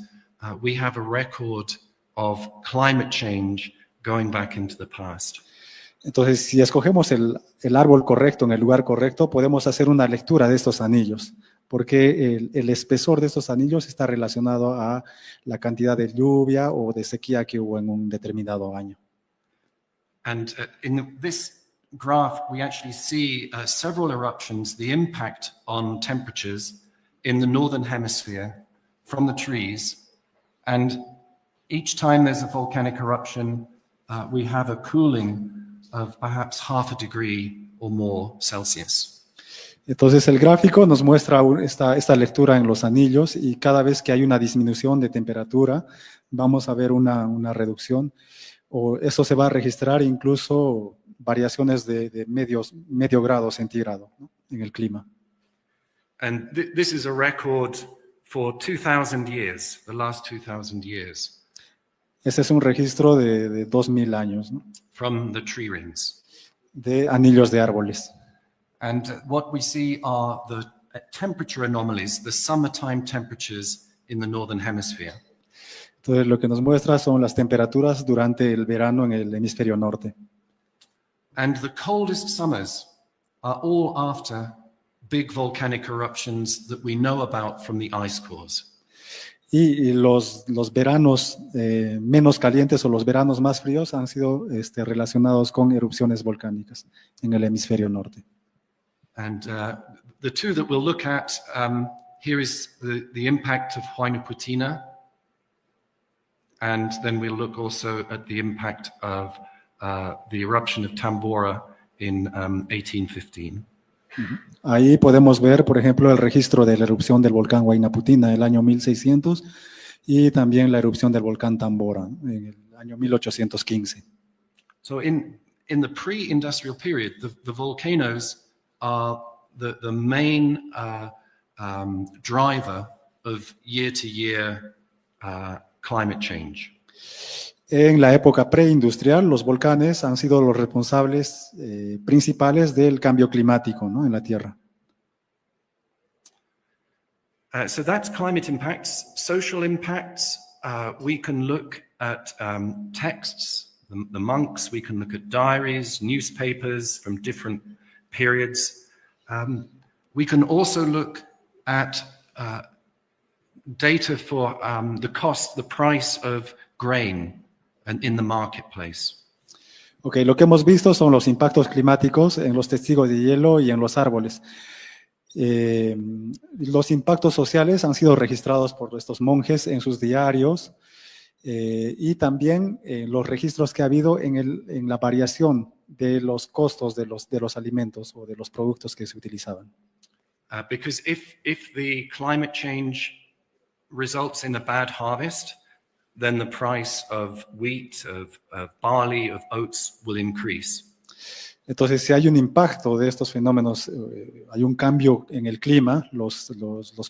we have a record of climate change going back into the past. Entonces, si escogemos el árbol correcto en el lugar correcto, podemos hacer una lectura de estos anillos, porque el espesor de estos anillos está relacionado a la cantidad de lluvia o de sequía que hubo en un determinado año. And in this graph, we actually see several eruptions, the impact on temperatures in the northern hemisphere from the trees. And each time there's a volcanic eruption, we have a cooling of perhaps 0.5 degree or more Celsius. Entonces el gráfico nos muestra esta lectura en los anillos y cada vez que hay una disminución de temperatura, vamos a ver una reducción o eso se va a registrar incluso variaciones de medio grado centígrado, ¿no? En el clima. And this is a record for 2,000 years, the last 2,000 years. Ese es un registro de 2000 años, ¿no? From the tree rings. De anillos de árboles. And what we see are the temperature anomalies, the summertime temperatures in the northern hemisphere. Entonces lo que nos muestra son las temperaturas durante el verano en el hemisferio norte. And the coldest summers are all after big volcanic eruptions that we know about from the ice cores. Y los veranos menos calientes o los veranos más fríos han sido relacionados con erupciones volcánicas en el hemisferio norte. And the two that we'll look at, here is the impact of Huayna Puttina. And then we'll look also at the impact of the eruption of Tambora in 1815. Ahí podemos ver, por ejemplo, el registro de la erupción del volcán Huayna Puttina en el año 1600 y también la erupción del volcán Tambora en el año 1815. So in the pre-industrial period, the volcanoes are the main driver of year-to-year climate change. En la época preindustrial, los volcanes han sido los responsables principales del cambio climático, ¿no? En la Tierra. So that's climate impacts. Social impacts, we can look at texts, the monks, we can look at diaries, newspapers from different periods. We can also look at data for the price of grain in the marketplace. Ok, lo que hemos visto son los impactos climáticos en los testigos de hielo y en los árboles. Los impactos sociales han sido registrados por estos monjes en sus diarios y también los registros que ha habido en la variación de los costos de los alimentos o de los productos que se utilizaban. Because if the climate change results in a bad harvest, then the price of wheat, of barley, of oats will increase. Entonces, si hay un impacto de estos fenómenos, hay un cambio en el clima, los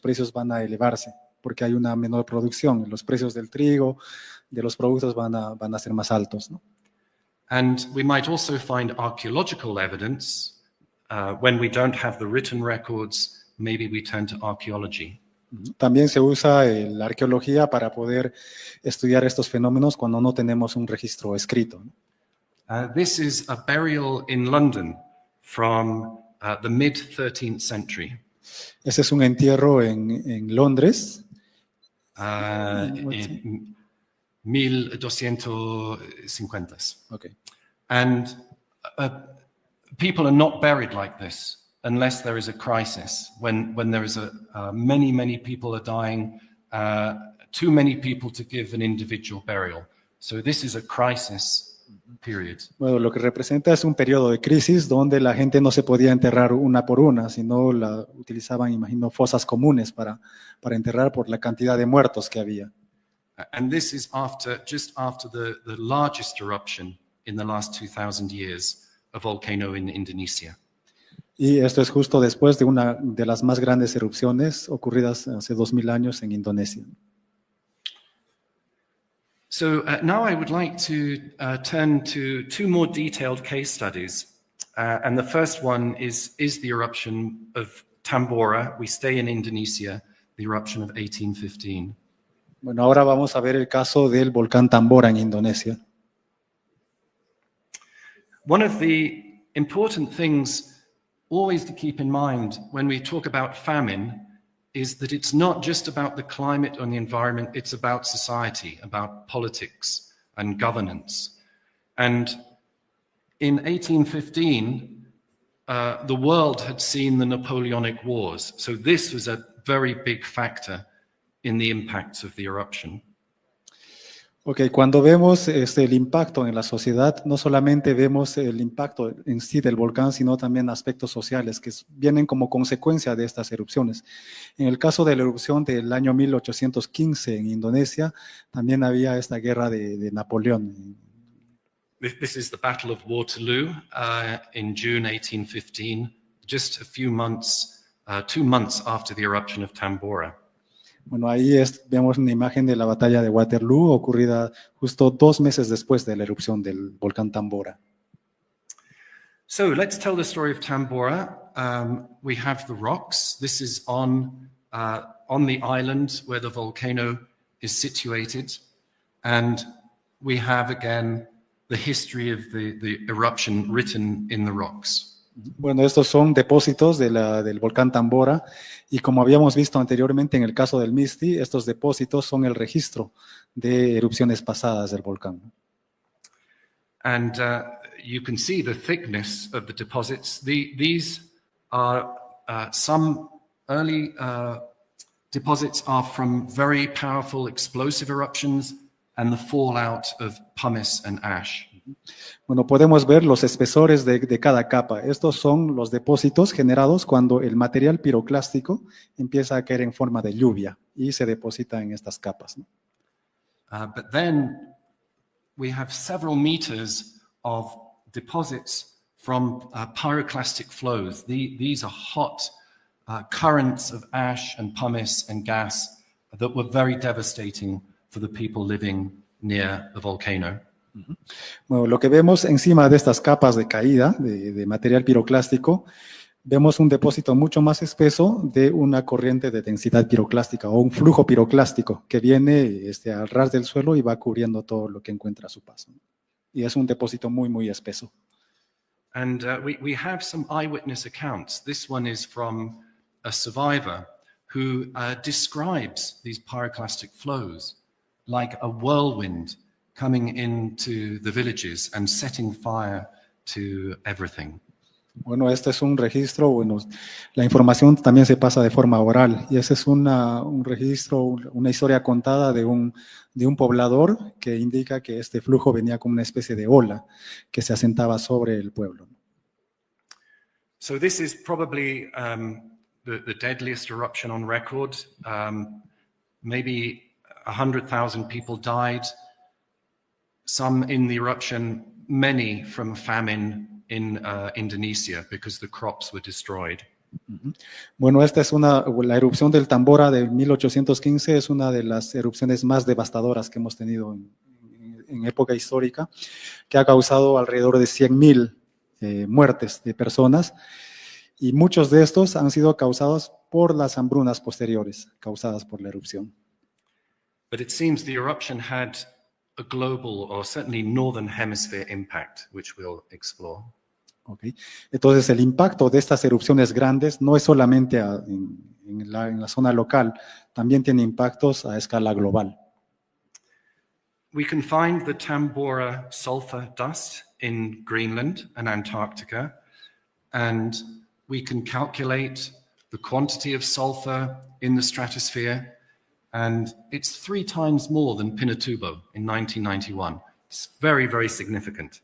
precios van a elevarse porque hay una menor producción. Los precios del trigo, de los productos van a ser más altos, ¿no? And we might also find archaeological evidence. When we don't have the written records, maybe we turn to archaeology. También se usa la arqueología para poder estudiar estos fenómenos cuando no tenemos un registro escrito, ¿no? This is a burial in London from the mid-13th century. Ese es un entierro en Londres. En 1250. Okay. And people are not buried like this unless there is a crisis, when there is many people are dying, too many people to give an individual burial. So this is a crisis period. Bueno, lo que representa es un periodo de crisis donde la gente no se podía enterrar una por una, sino utilizaban, imagino, fosas comunes para enterrar por la cantidad de muertos que había. And this is just after the largest eruption in the last 2,000 years, a volcano in Indonesia. Y esto es justo después de una de las más grandes erupciones ocurridas hace 2000 años en Indonesia. So now I would like to turn to two more detailed case studies. And the first one is the eruption of Tambora. We stay in Indonesia, the eruption of 1815. Bueno, ahora vamos a ver el caso del volcán Tambora en Indonesia. One of the important things always to keep in mind when we talk about famine is that it's not just about the climate and the environment, it's about society, about politics and governance. And in 1815, the world had seen the Napoleonic Wars. So this was a very big factor in the impacts of the eruption. Ok, cuando vemos el impacto en la sociedad, no solamente vemos el impacto en sí del volcán, sino también aspectos sociales que vienen como consecuencia de estas erupciones. En el caso de la erupción del año 1815 en Indonesia, también había esta guerra de Napoleón. This is the Battle of Waterloo in June 1815, just a few months, 2 months after the eruption of Tambora. Bueno, ahí vemos una imagen de la batalla de Waterloo ocurrida justo 2 meses después de la erupción del volcán Tambora. So let's tell the story of Tambora. We have the rocks. This is on the island where the volcano is situated. And we have again the history of the eruption written in the rocks. Bueno, estos son depósitos del volcán Tambora y como habíamos visto anteriormente en el caso del Misti, estos depósitos son el registro de erupciones pasadas del volcán. And you can see the thickness of the deposits. These are some early deposits are from very powerful explosive eruptions and the fallout of pumice and ash. Bueno, podemos ver los espesores de cada capa. Estos son los depósitos generados cuando el material piroclástico empieza a caer en forma de lluvia y se deposita en estas capas, ¿no? But then we have several meters of deposits from pyroclastic flows. These are hot currents of ash and pumice and gas that were very devastating for the people living near the volcano. Bueno, lo que vemos encima de estas capas de caída de material piroclástico, vemos un depósito mucho más espeso de una corriente de densidad piroclástica o un flujo piroclástico que viene al ras del suelo y va cubriendo todo lo que encuentra a su paso. Y es un depósito muy, muy espeso. And we have some eyewitness accounts. This one is from a survivor who describes these pyroclastic flows like a whirlwind coming into the villages and setting fire to everything. Bueno, este es un registro, bueno, la información también se pasa de forma oral y ese es un registro, una historia contada de un poblador que indica que este flujo venía como una especie de ola que se asentaba sobre el pueblo. So this is probably the deadliest eruption on record. Maybe 100,000 people died. Some in the eruption, many from famine in Indonesia because the crops were destroyed. Bueno, esta es la erupción del Tambora de 1815 es una de las erupciones más devastadoras que hemos tenido en época histórica, que ha causado alrededor de 100,000 muertes de personas y muchos de estos han sido causados por las hambrunas posteriores causadas por la erupción. But it seems the eruption had a global or certainly northern hemisphere impact, which we'll explore. Okay. Entonces, el impacto de estas erupciones grandes no es solamente en la zona local, también tiene impactos a escala global. We can find the Tambora sulfur dust in Greenland and Antarctica, and we can calculate the quantity of sulfur in the stratosphere, and it's 3 times more than Pinatubo in 1991. It's very, very significant.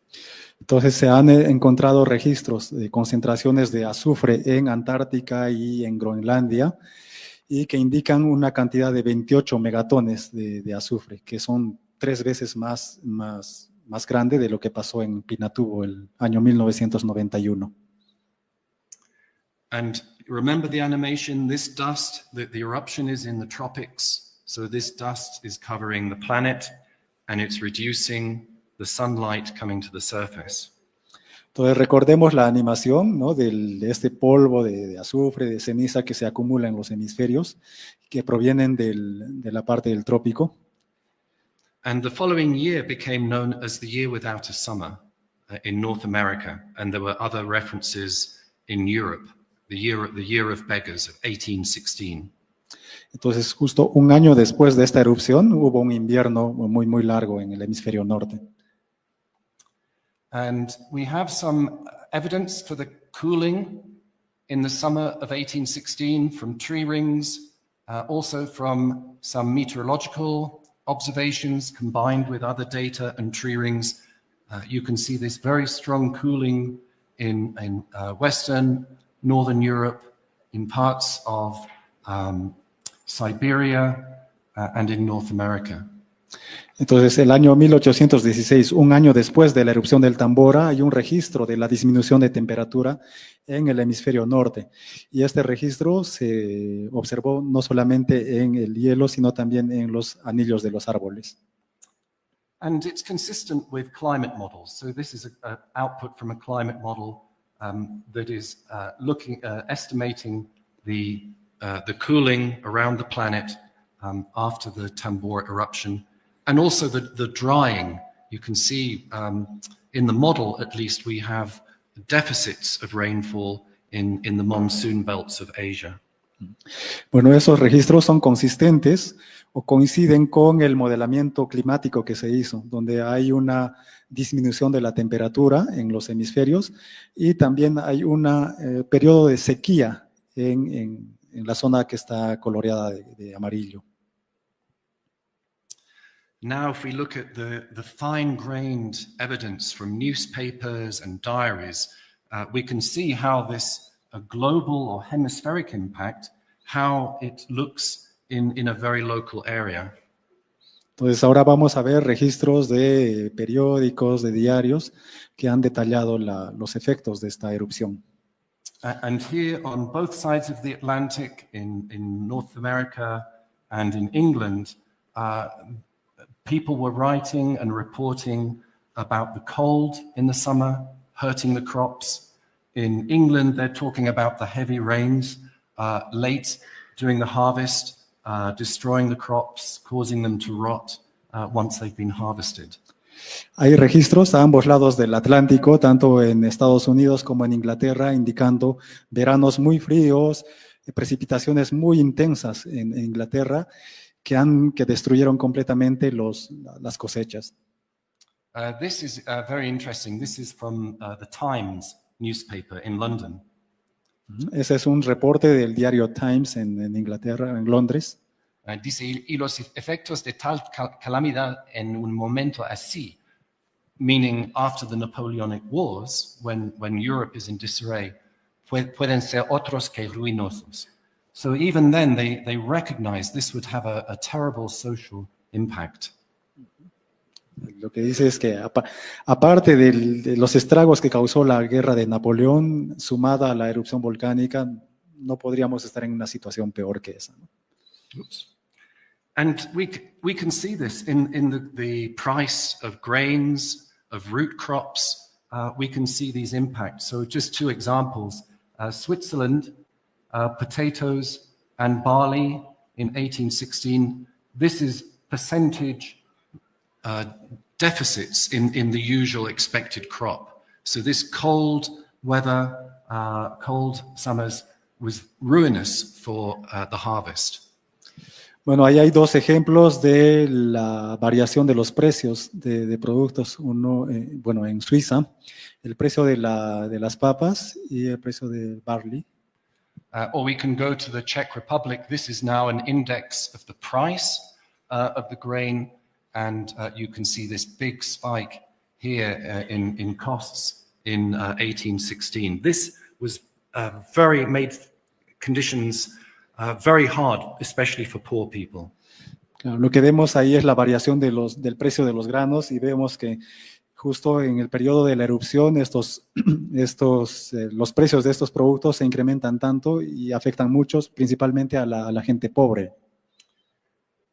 Entonces se han encontrado registros de concentraciones de azufre en Antártica y en Groenlandia y que indican una cantidad de 28 megatones de azufre, que son 3 veces más grande de lo que pasó en Pinatubo el año 1991. And remember the animation, this dust, the eruption is in the tropics, so this dust is covering the planet and it's reducing the sunlight coming to the surface. Entonces recordemos la animación, ¿no? de este polvo de azufre, de ceniza que se acumula en los hemisferios, que provienen de la parte del trópico. And the following year became known as the year without a summer in North America, and there were other references in Europe, the year of beggars of 1816. Entonces, justo un año después de esta erupción, hubo un invierno muy, muy largo en el hemisferio norte. And we have some evidence for the cooling in the summer of 1816 from tree rings, also from some meteorological observations combined with other data and tree rings. You can see this very strong cooling in Western, Northern Europe, in parts of Siberia and in North America. Entonces, el año 1816, un año después de la erupción del Tambora, hay un registro de la disminución de temperatura en el hemisferio norte. Y este registro se observó no solamente en el hielo, sino también en los anillos de los árboles. And it's consistent with climate models. So this is an output from a climate model that is estimating the cooling around the planet after the Tambora eruption. And also the drying. You can see in the model, at least, we have deficits of rainfall in the monsoon belts of Asia. Bueno, esos registros son consistentes o coinciden con el modelamiento climático que se hizo, donde hay una disminución de la temperatura en los hemisferios y también hay un periodo de sequía en la zona que está coloreada de amarillo. Now, if we look at the fine-grained evidence from newspapers and diaries, we can see how this global or hemispheric impact, how it looks in a very local area. Entonces, ahora vamos a ver registros de periódicos, de diarios, que han detallado los efectos de esta erupción. And here on both sides of the Atlantic, in North America and in England, people were writing and reporting about the cold in the summer, hurting the crops. In England, they're talking about the heavy rains late during the harvest, destroying the crops, causing them to rot once they've been harvested. Hay registros a ambos lados del Atlántico, tanto en Estados Unidos como en Inglaterra, indicando veranos muy fríos, precipitaciones muy intensas en Inglaterra, que destruyeron completamente las cosechas. This is very interesting. This is from the Times newspaper in London. Ese es un reporte del diario Times en Inglaterra, en Londres. Dice, y los efectos de tal calamidad en un momento así, meaning after the Napoleonic Wars, when Europe is in disarray, pueden ser otros que ruinosos. So even then, they recognized this would have a terrible social impact. Lo que dice es que aparte de los estragos que causó la guerra de Napoleón, sumada a la erupción volcánica, no podríamos estar en una situación peor que esa, ¿no? Oops. And we can see this in the price of grains, of root crops. We can see these impacts. So just 2 examples. Switzerland, potatoes and barley in 1816. This is percentage deficits in the usual expected crop. So this cold weather, cold summers was ruinous for the harvest. Bueno, ahí hay 2 ejemplos de la variación de los precios de productos. Uno, bueno, en Suiza, el precio de las papas y el precio del barley. Or we can go to the Czech Republic. This is now an index of the price of the grain, and you can see this big spike here in costs in 1816. This was made conditions very hard, especially for poor people. Claro, lo que vemos ahí es la variación del precio de los granos y vemos que justo en el periodo de la erupción los precios de estos productos se incrementan tanto y afectan muchos, principalmente a la gente pobre.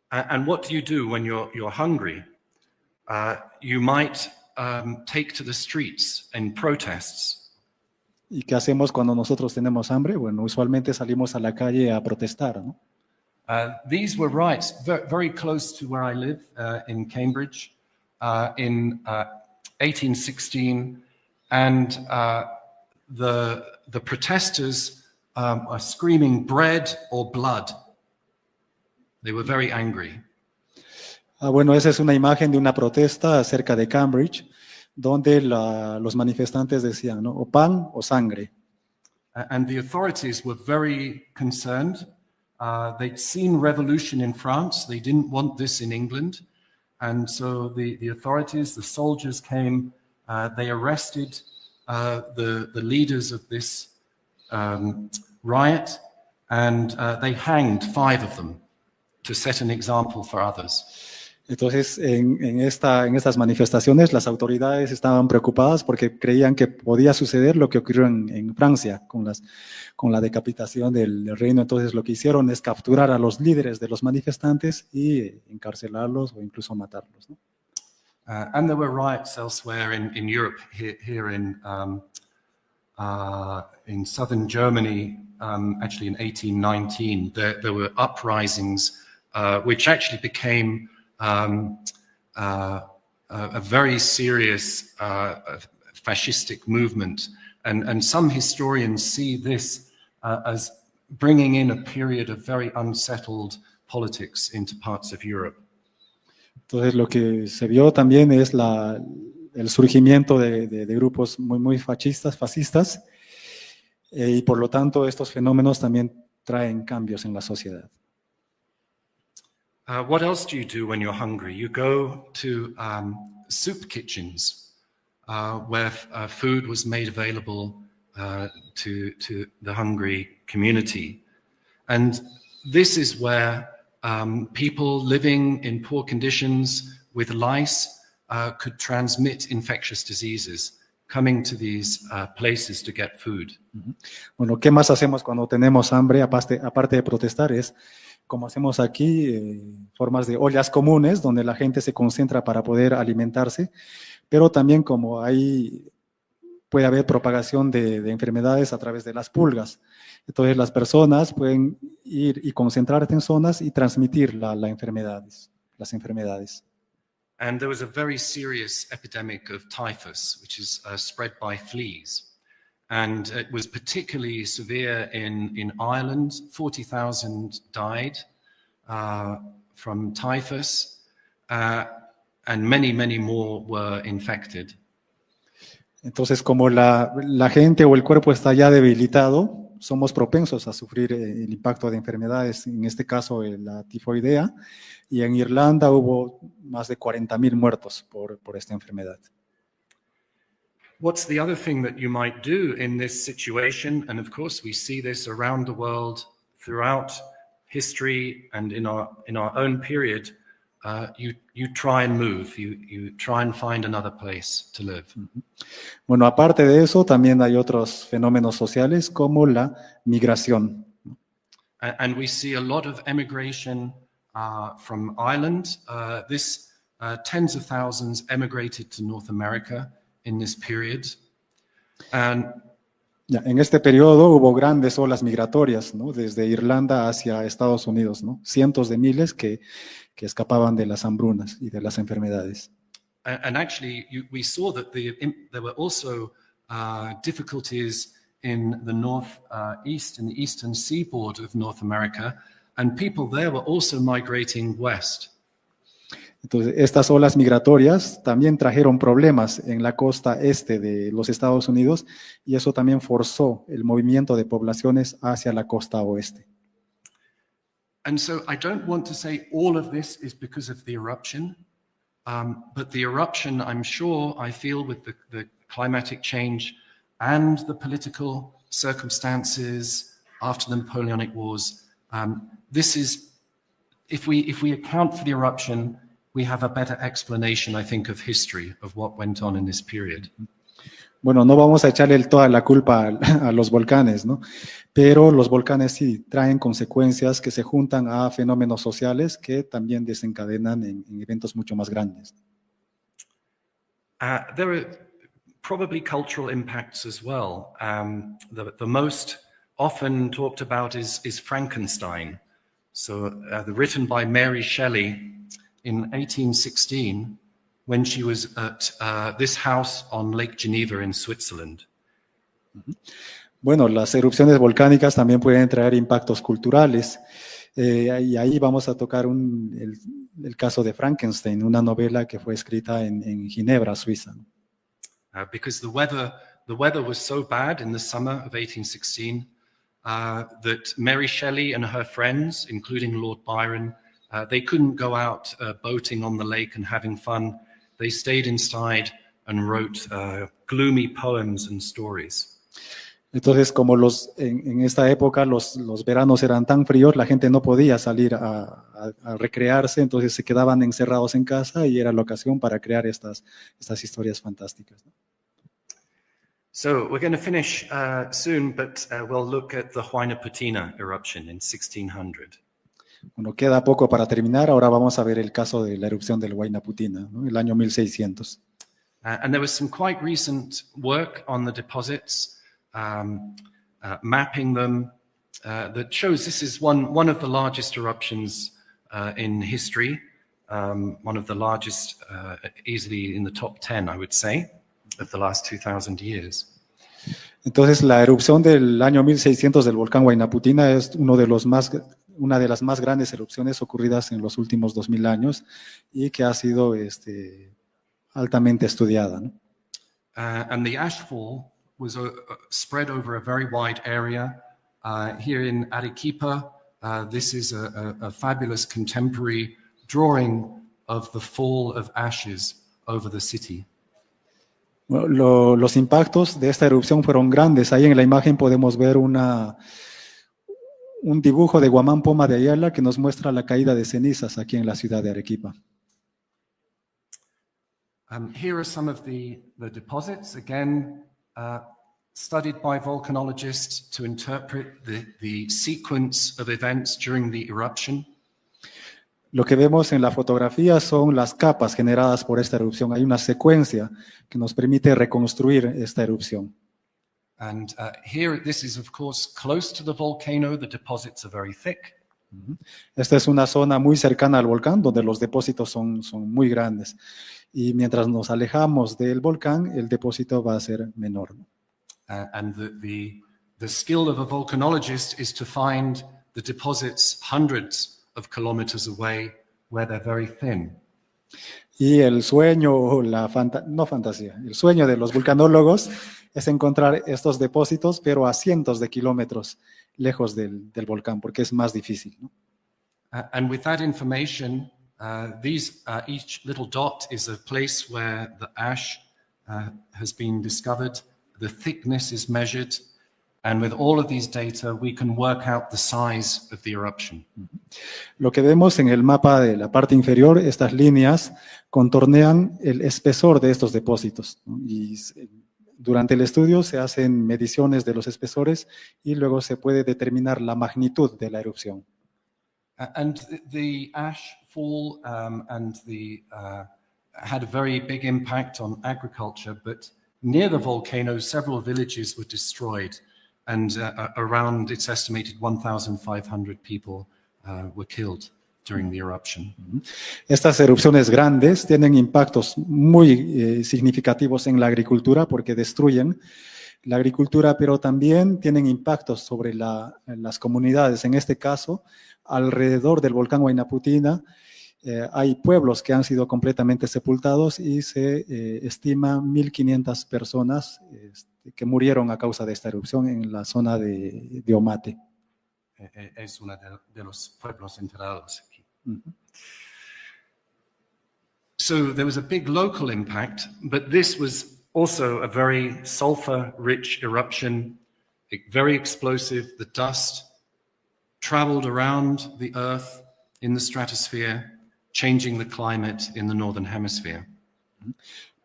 And what do you do when you're hungry? You might take to the streets in protests. ¿Y qué hacemos cuando nosotros tenemos hambre? Bueno, usualmente salimos a la calle a protestar, ¿no? These were riots very close to where I live in Cambridge in 1816, and the protesters are screaming bread or blood. They were very angry. Bueno, esa es una imagen de una protesta cerca de Cambridge, donde los manifestantes decían, ¿no? O pan o sangre. And the authorities were very concerned. They'd seen revolution in France. They didn't want this in England. And so the authorities, the soldiers came, they arrested the leaders of this riot, and they hanged 5 of them to set an example for others. Entonces, en estas manifestaciones, las autoridades estaban preocupadas porque creían que podía suceder lo que ocurrió en Francia con la decapitación del reino. Entonces, lo que hicieron es capturar a los líderes de los manifestantes y encarcelarlos o incluso matarlos, ¿no? And there were riots elsewhere in Europe, here in southern Germany, actually in 1819. There were uprisings which actually became a very serious fascistic movement, and some historians see this as bringing in a period of very unsettled politics into parts of Europe. Entonces, lo que se vio también es el surgimiento de grupos muy fascistas, y por lo tanto estos fenómenos también traen cambios en la sociedad. What else do you do when you're hungry? You go to soup kitchens where food was made available to the hungry community. And this is where people living in poor conditions with lice could transmit infectious diseases, coming to these places to get food. Bueno, ¿qué más hacemos cuando tenemos hambre? Aparte de protestar, es como hacemos aquí, formas de ollas comunes donde la gente se concentra para poder alimentarse, pero también como puede haber propagación de enfermedades a través de las pulgas. Entonces las personas pueden ir y concentrarse en zonas y transmitir las enfermedades. And there was a very serious epidemic of typhus, which is spread by fleas. And it was particularly severe in Ireland. 40,000 died from typhus, and many more were infected. Entonces, como la gente o el cuerpo está ya debilitado, somos propensos a sufrir el impacto de enfermedades, en este caso la tifoidea, y en Irlanda hubo más de 40,000 muertos por esta enfermedad. What's the other thing that you might do in this situation? And of course, we see this around the world throughout history and in our own period. You try and move. You try and find another place to live. Bueno, aparte de eso, también hay otros fenómenos sociales como la migración. And we see a lot of emigration from Ireland. Tens of thousands emigrated to North America in this period. En este periodo hubo grandes olas migratorias, ¿no? Desde Irlanda hacia Estados Unidos, ¿no? Cientos de miles que escapaban de las hambrunas y de las enfermedades. And actually, we saw that there were also difficulties in the northeast, in the eastern seaboard of North America, and people there were also migrating west. Entonces, estas olas migratorias también trajeron problemas en la costa este de los Estados Unidos y eso también forzó el movimiento de poblaciones hacia la costa oeste. And so I don't want to say all of this is because of the eruption, but the eruption, I'm sure, I feel with the climatic change and the political circumstances after the Napoleonic Wars, this is, if we account for the eruption, we have a better explanation, I think, of history, of what went on in this period. Bueno, no vamos a echarle toda la culpa a los volcanes, ¿no? Pero los volcanes sí traen consecuencias que se juntan a fenómenos sociales que también desencadenan en eventos mucho más grandes. There are probably cultural impacts as well. The most often talked about is Frankenstein. So written by Mary Shelley in 1816, when she was at this house on Lake Geneva in Switzerland. Bueno, las erupciones volcánicas también pueden traer impactos culturales. Y ahí vamos a tocar el caso de Frankenstein, una novela que fue escrita en Ginebra, Suiza. Because the weather was so bad in the summer of 1816 that Mary Shelley and her friends, including Lord Byron, they couldn't go out boating on the lake and having fun. They stayed inside and wrote gloomy poems and stories. Entonces, como en esta época los veranos eran tan fríos, la gente no podía salir a recrearse, entonces se quedaban encerrados en casa y era la ocasión para crear estas historias fantásticas, ¿no? So we're going to finish soon, but we'll look at the Huayna eruption in 1600. Bueno, queda poco para terminar. Ahora vamos a ver el caso de la erupción del Huayna Putina, ¿no? El año 1600. And there was some quite recent work on the deposits, mapping them, that shows this is one of the largest eruptions in history, one of the largest, easily in the top 10, I would say, of the last 2,000 years. Entonces, la erupción del año 1600 del volcán Huayna Putina es una de las más grandes erupciones ocurridas en los últimos 2000 años y que ha sido altamente estudiada, ¿no? And the ashfall was spread over a very wide area. Here in Arequipa, this is a fabulous contemporary drawing of the fall of ashes over the city. Bueno, los impactos de esta erupción fueron grandes. Ahí en la imagen podemos ver un dibujo de Guamán Poma de Ayala que nos muestra la caída de cenizas aquí en la ciudad de Arequipa. Here are some of the deposits, again, studied by volcanologists to interpret the sequence of events during the eruption. Lo que vemos en la fotografía son las capas generadas por esta erupción. Hay una secuencia que nos permite reconstruir esta erupción. And here, this is of course close to the volcano. The deposits are very thick. Esta es una zona muy cercana al volcán donde los depósitos son muy grandes. Y mientras nos alejamos del volcán, el depósito va a ser menor, ¿no? And the skill of a volcanologist is to find the deposits hundreds of kilometers away where they're very thin. Y el sueño, el sueño de los vulcanólogos es encontrar estos depósitos, pero a cientos de kilómetros lejos del volcán, porque es más difícil, ¿no? And with that information, each little dot is a place where the ash has been discovered. The thickness is measured. And with all of these data, we can work out the size of the eruption. Lo que vemos en el mapa de la parte inferior, estas líneas contornean el espesor de estos depósitos, ¿no? Y durante el estudio se hacen mediciones de los espesores y luego se puede determinar la magnitud de la erupción. And the ash fall had a very big impact on agriculture, but near the volcano, several villages were destroyed. And around, it's estimated 1,500 people were killed during the eruption. Estas erupciones grandes tienen impactos muy significativos en la agricultura porque destruyen la agricultura, pero también tienen impactos sobre las comunidades. En este caso, alrededor del volcán Huayna Putina, Hay pueblos que han sido completamente sepultados y se estima 1.500 personas que murieron a causa de esta erupción en la zona de Omate. Es uno de los pueblos enterrados aquí. Ujú. So there was a big local impact, but this was also a very sulfur-rich eruption, very explosive. The dust traveled around the Earth in the stratosphere, changing the climate in the northern hemisphere.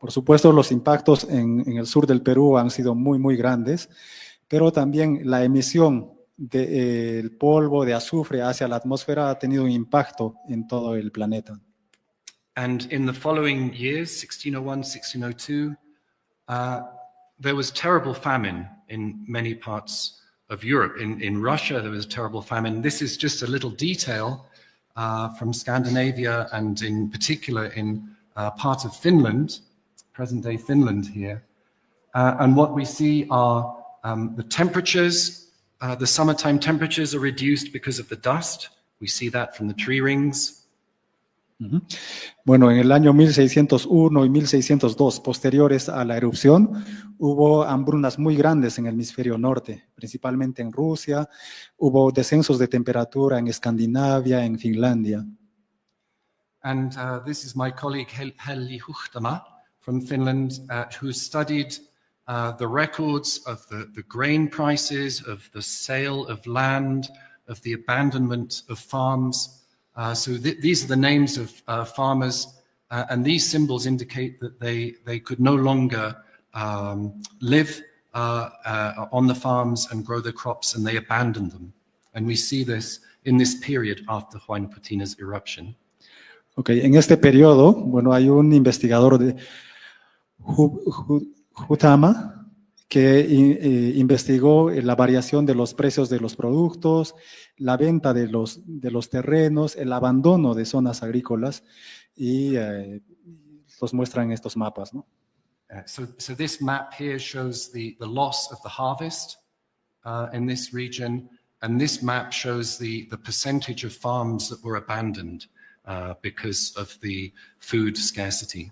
Por supuesto, los impactos en el sur del Perú han sido muy, muy grandes, pero también la emisión del polvo de azufre hacia la atmósfera ha tenido un impacto en todo el planeta. And in the following years, 1601, 1602, there was terrible famine in many parts of Europe. In Russia, there was a terrible famine. This is just a little detail from Scandinavia, and in particular in part of Finland, present-day Finland here. And what we see are the temperatures. The summertime temperatures are reduced because of the dust. We see that from the tree rings. Bueno, en el año 1601 y 1602, posteriores a la erupción, hubo hambrunas muy grandes en el hemisferio norte, principalmente en Rusia. Hubo descensos de temperatura en Escandinavia, en Finlandia. And this is my colleague Helli Huhtama from Finland, who studied the records of the grain prices, of the sale of land, of the abandonment of farms. So these are the names of farmers, and these symbols indicate that they could no longer live on the farms and grow their crops, and they abandoned them. And we see this in this period after Huayna-Putina's eruption. Okay, en este periodo, bueno, hay un investigador de Huhtama que investigó la variación de los precios de los productos, la venta de los terrenos, el abandono de zonas agrícolas, y los muestran en estos mapas, ¿no? So this map here shows the loss of the harvest in this region, and this map shows the percentage of farms that were abandoned because of the food scarcity.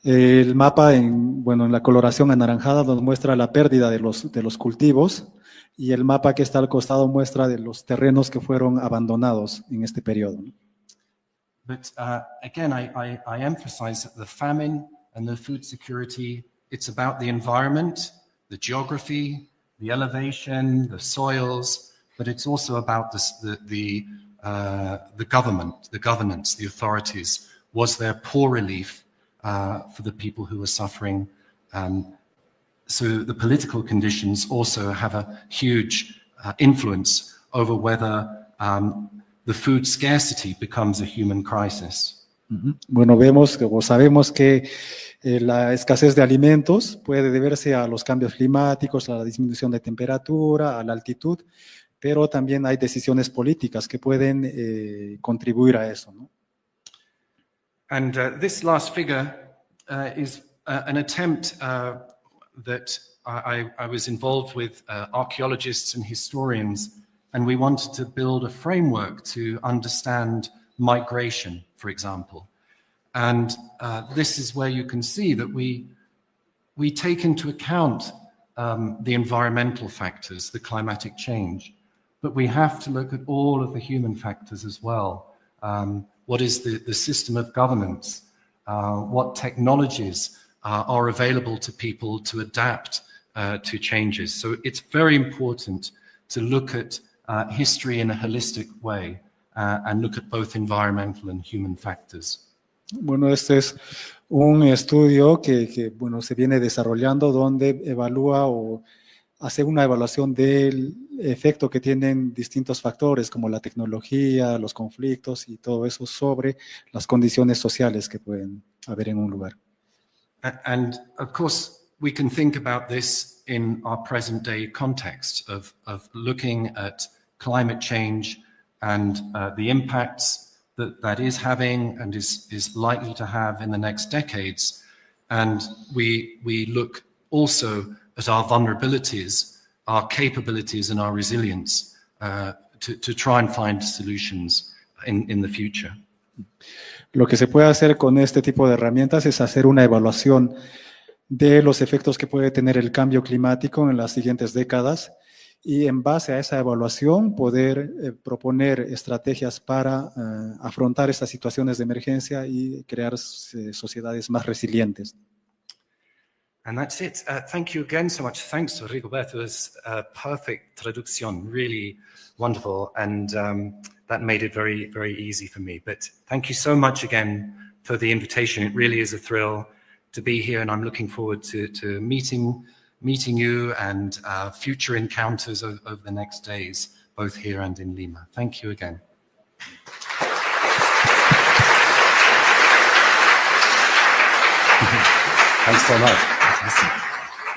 El mapa, en la coloración anaranjada, nos muestra la pérdida de los cultivos, y el mapa que está al costado muestra de los terrenos que fueron abandonados en este periodo. But again, I emphasize that the famine and the food security, it's about the environment, the geography, the elevation, the soils, but it's also about the government, the governance, the authorities. Was there poor relief for the people who were suffering? So the political conditions also have a huge influence over whether the food scarcity becomes a human crisis. Bueno, sabemos que la escasez de alimentos puede deberse a los cambios climáticos, a la disminución de temperatura, a la altitud, pero también hay decisiones políticas que pueden contribuir a eso, ¿no? And this last figure is an attempt that I was involved with archaeologists and historians, and we wanted to build a framework to understand migration, for example. And this is where you can see that we take into account the environmental factors, the climatic change, but we have to look at all of the human factors as well. What is the system of governance? What technologies are available to people to adapt to changes? So it's very important to look at history in a holistic way and look at both environmental and human factors. Bueno, este es un estudio que se viene desarrollando, donde evalúa o hace una evaluación del efecto que tienen distintos factores como la tecnología, los conflictos y todo eso sobre las condiciones sociales que pueden haber en un lugar. And of course, we can think about this in our present day context of looking at climate change and the impacts that is having and is likely to have in the next decades. And we look also at our vulnerabilities, our capabilities and our resilience to try and find solutions in the future. Lo que se puede hacer con este tipo de herramientas es hacer una evaluación de los efectos que puede tener el cambio climático en las siguientes décadas y en base a esa evaluación poder proponer estrategias para afrontar estas situaciones de emergencia y crear sociedades más resilientes. And that's it. Thank you again so much. Thanks to Rigoberto's perfect traduction, really wonderful. And that made it very, very easy for me. But thank you so much again for the invitation. It really is a thrill to be here, and I'm looking forward to meeting you and future encounters over the next days, both here and in Lima. Thank you again. Thanks so much.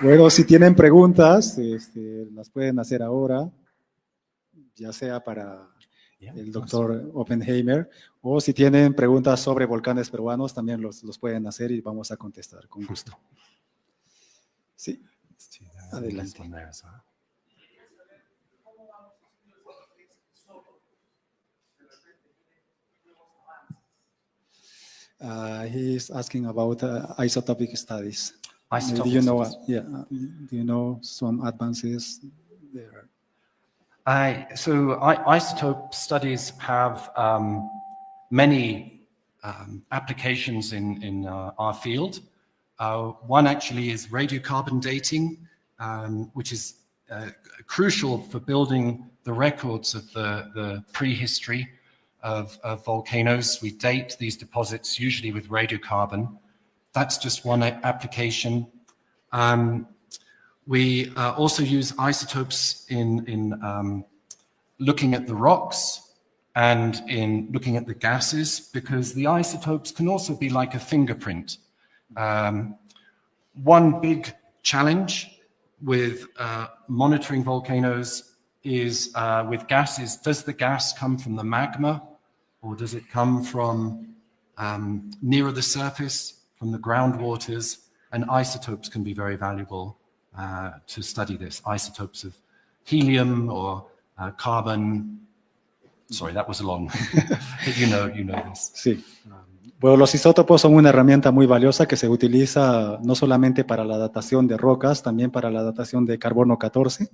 Bueno, si tienen preguntas, las pueden hacer ahora, ya sea para el doctor Oppenheimer, o si tienen preguntas sobre volcanes peruanos, también los pueden hacer y vamos a contestar con gusto. Sí, adelante. He's asking about isotopic studies. Do you know? Do you know some advances there? So isotope studies have many applications in our field. One actually is radiocarbon dating, which is crucial for building the records of the prehistory of volcanoes. We date these deposits usually with radiocarbon. That's just one application. We also use isotopes in looking at the rocks and in looking at the gases, because the isotopes can also be like a fingerprint. One big challenge with monitoring volcanoes is with gases. Does the gas come from the magma, or does it come from nearer the surface, from the groundwaters? And isotopes can be very valuable to study this. Isotopes of helium or carbon. Sorry, that was long. But you know this. Sí. Bueno, los isótopos son una herramienta muy valiosa que se utiliza no solamente para la datación de rocas, también para la datación de carbono 14.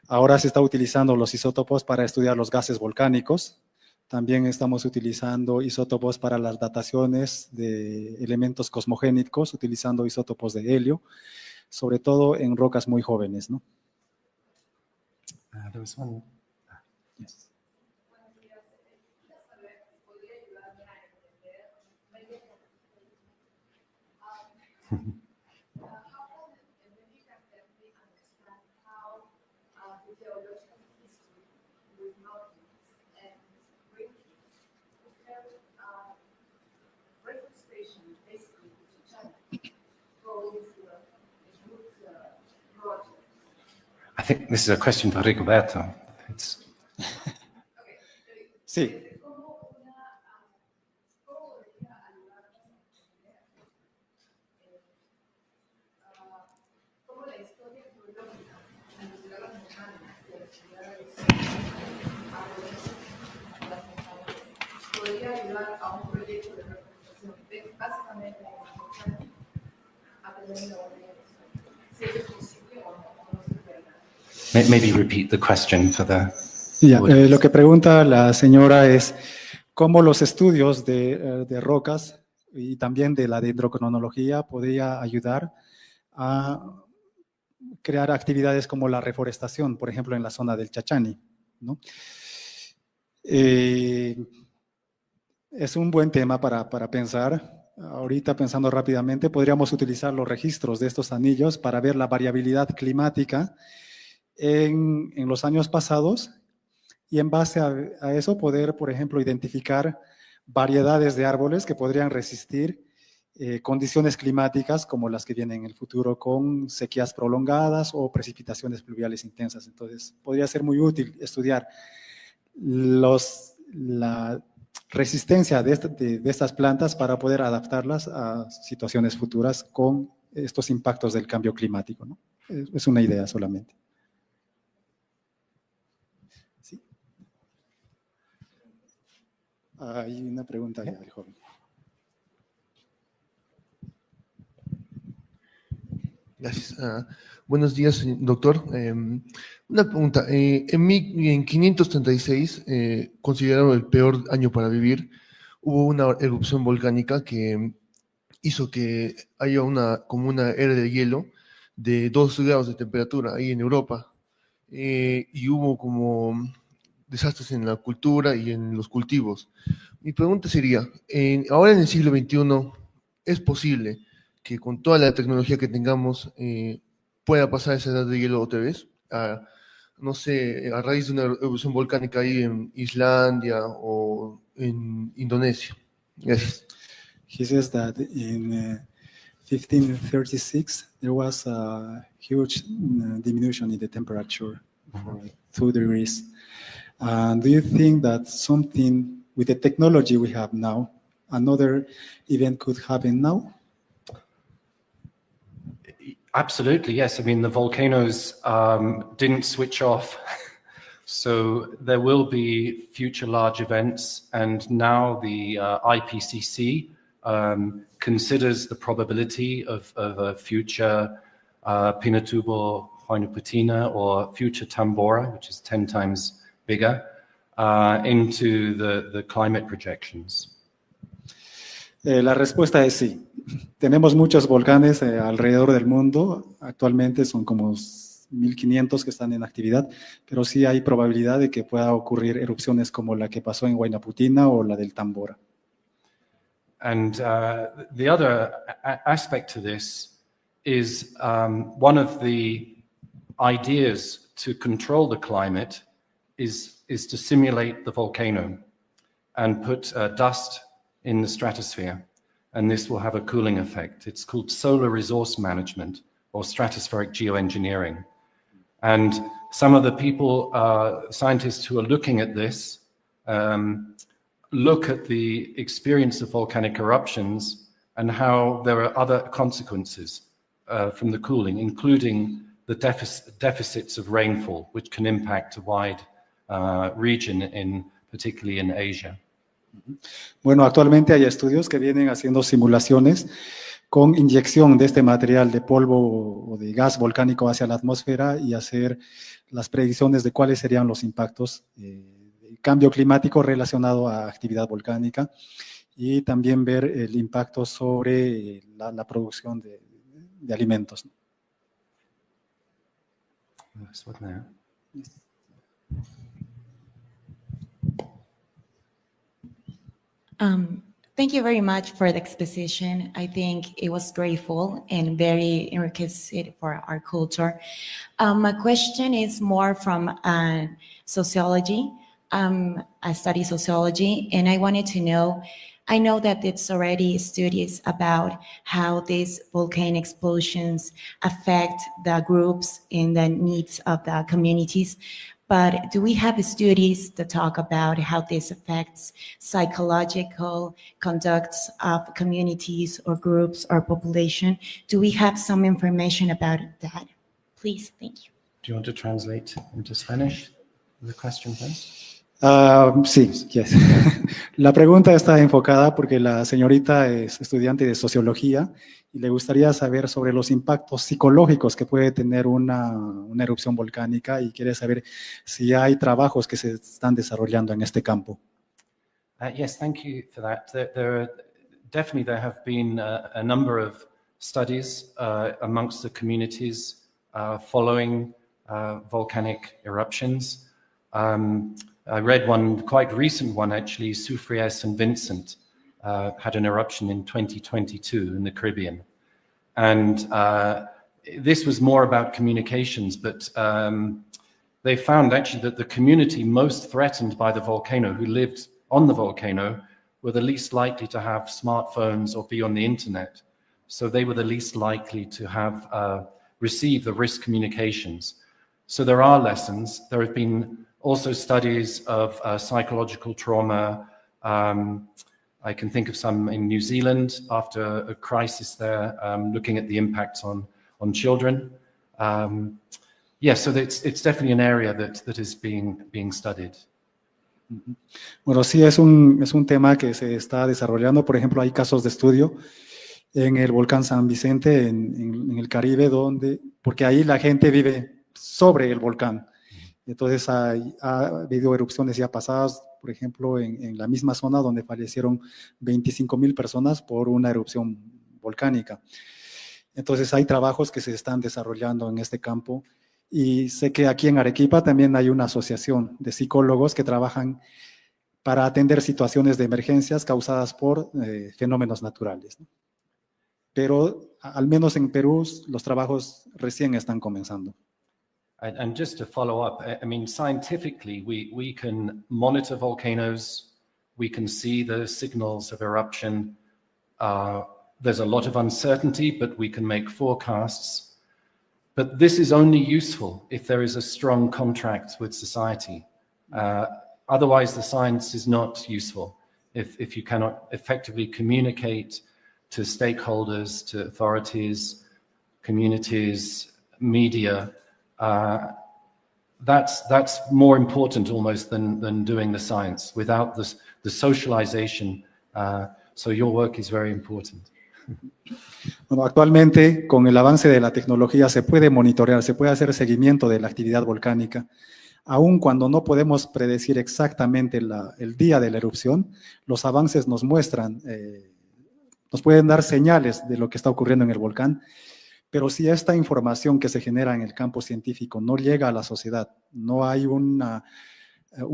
Ahora se está utilizando los isótopos para estudiar los gases volcánicos. También estamos utilizando isótopos para las dataciones de elementos cosmogénicos, utilizando isótopos de helio, sobre todo en rocas muy jóvenes, ¿no? There was one. Yes. I think this is a question for Rigoberto. Sí. Podría ayudar a un proyecto de recuperación, básicamente aprendiendo si es posible o no se puede. Maybe repeat the question for the. Lo que pregunta la señora es cómo los estudios de rocas y también de la dendrocronología podría ayudar a crear actividades como la reforestación, por ejemplo, en la zona del Chachani, ¿no? Es un buen tema para pensar. Ahorita, pensando rápidamente, podríamos utilizar los registros de estos anillos para ver la variabilidad climática en los años pasados y en base a eso poder, por ejemplo, identificar variedades de árboles que podrían resistir condiciones climáticas como las que vienen en el futuro, con sequías prolongadas o precipitaciones pluviales intensas. Entonces, podría ser muy útil estudiar la resistencia de estas plantas para poder adaptarlas a situaciones futuras con estos impactos del cambio climático, ¿no? Es una idea solamente. ¿Sí? Hay una pregunta ya del joven. Gracias. Buenos días, doctor. Una pregunta. En 536, considerado el peor año para vivir, hubo una erupción volcánica que hizo que haya como una era de hielo de 2 grados de temperatura ahí en Europa. Y hubo como desastres en la cultura y en los cultivos. Mi pregunta sería, ahora en el siglo XXI, ¿es posible que con toda la tecnología que tengamos pueda pasar esa edad de hielo otra vez? No sé, a raíz de una erupción volcánica ahí en Islandia o en Indonesia. Gracias. He says that in 1536 there was a huge diminution in the temperature for 2 degrees. Do you think that something with the technology we have now, another event could happen now? Absolutely, yes. I mean, the volcanoes didn't switch off. So there will be future large events. And now the IPCC considers the probability of a future Pinatubo Huaynaputina or future Tambora, which is 10 times bigger, into the climate projections. La respuesta es sí. Tenemos muchos volcanes alrededor del mundo. Actualmente son como 1.500 que están en actividad, pero sí hay probabilidad de que pueda ocurrir erupciones como la que pasó en Huaynaputina o la del Tambora. And the other aspect to this is one of the ideas to control the climate is to simulate the volcano and put dust in the stratosphere, and this will have a cooling effect. It's called solar resource management or stratospheric geoengineering. And some of the people, scientists who are looking at this, look at the experience of volcanic eruptions and how there are other consequences from the cooling, including the deficits of rainfall, which can impact a wide region, particularly in Asia. Bueno, actualmente hay estudios que vienen haciendo simulaciones con inyección de este material de polvo o de gas volcánico hacia la atmósfera y hacer las predicciones de cuáles serían los impactos del cambio climático relacionado a actividad volcánica y también ver el impacto sobre la producción de alimentos. Thank you very much for the exposition. I think it was grateful and very enriching for our culture. My question is more from sociology. I study sociology, and I wanted to know, I know that it's already studies about how these volcanic explosions affect the groups and the needs of the communities. But do we have studies that talk about how this affects psychological conducts of communities or groups or population? Do we have some information about that? Please, thank you. Do you want to translate into Spanish the question, please? Sí, yes. La pregunta está enfocada porque la señorita es estudiante de sociología y le gustaría saber sobre los impactos psicológicos que puede tener una erupción volcánica y quiere saber si hay trabajos que se están desarrollando en este campo. Yes, thank you for that. There have been a number of studies amongst the communities following volcanic eruptions. I read one, quite recent one actually, Soufrière St. Vincent had an eruption in 2022 in the Caribbean. And this was more about communications, but they found actually that the community most threatened by the volcano, who lived on the volcano, were the least likely to have smartphones or be on the internet. So they were the least likely to have receive the risk communications. So there are lessons. There have been also studies of psychological trauma. I can think of some in New Zealand after a crisis there, looking at the impacts on children. So it's definitely an area that is being studied. Bueno, sí, es un tema que se está desarrollando. Por ejemplo, hay casos de estudio en el volcán San Vicente, en el Caribe, porque ahí la gente vive sobre el volcán. Entonces, ha habido erupciones ya pasadas, por ejemplo, en la misma zona donde fallecieron 25,000 personas por una erupción volcánica. Entonces, hay trabajos que se están desarrollando en este campo. Y sé que aquí en Arequipa también hay una asociación de psicólogos que trabajan para atender situaciones de emergencias causadas por fenómenos naturales, ¿no? Pero al menos en Perú los trabajos recién están comenzando. And just to follow up, I mean, scientifically, we can monitor volcanoes, we can see the signals of eruption. There's a lot of uncertainty, but we can make forecasts. But this is only useful if there is a strong contract with society. Otherwise, the science is not useful. If you cannot effectively communicate to stakeholders, to authorities, communities, media, that's more important almost than doing the science. Without the socialization, so your work is very important. Bueno, actualmente, con el avance de la tecnología, se puede monitorear, se puede hacer seguimiento de la actividad volcánica. Aun cuando no podemos predecir exactamente el día de la erupción, los avances nos muestran, nos pueden dar señales de lo que está ocurriendo en el volcán. Pero si esta información que se genera en el campo científico no llega a la sociedad, no hay un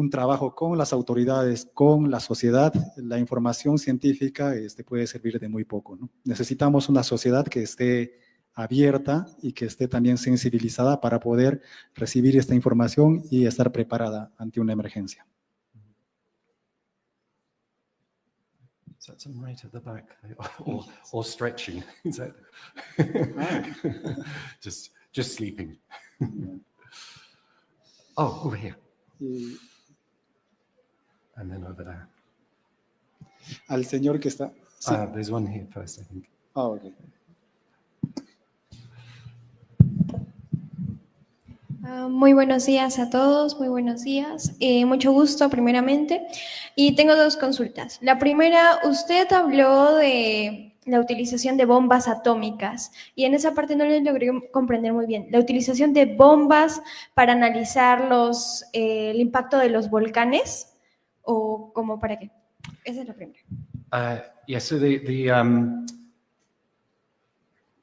trabajo con las autoridades, con la sociedad, la información científica puede servir de muy poco, ¿no? Necesitamos una sociedad que esté abierta y que esté también sensibilizada para poder recibir esta información y estar preparada ante una emergencia. So that's right at the back, or stretching. Is that just sleeping? Oh, over here, and then over there. Al señor que está. Sí. There's one here first, I think. Ok. Muy buenos días a todos, muy buenos días. Mucho gusto primeramente. Y tengo dos consultas. La primera, usted habló de la utilización de bombas atómicas y en esa parte no les logré comprender muy bien. La utilización de bombas para analizar el impacto de los volcanes o como para qué. Esa es la primera. Yeah, so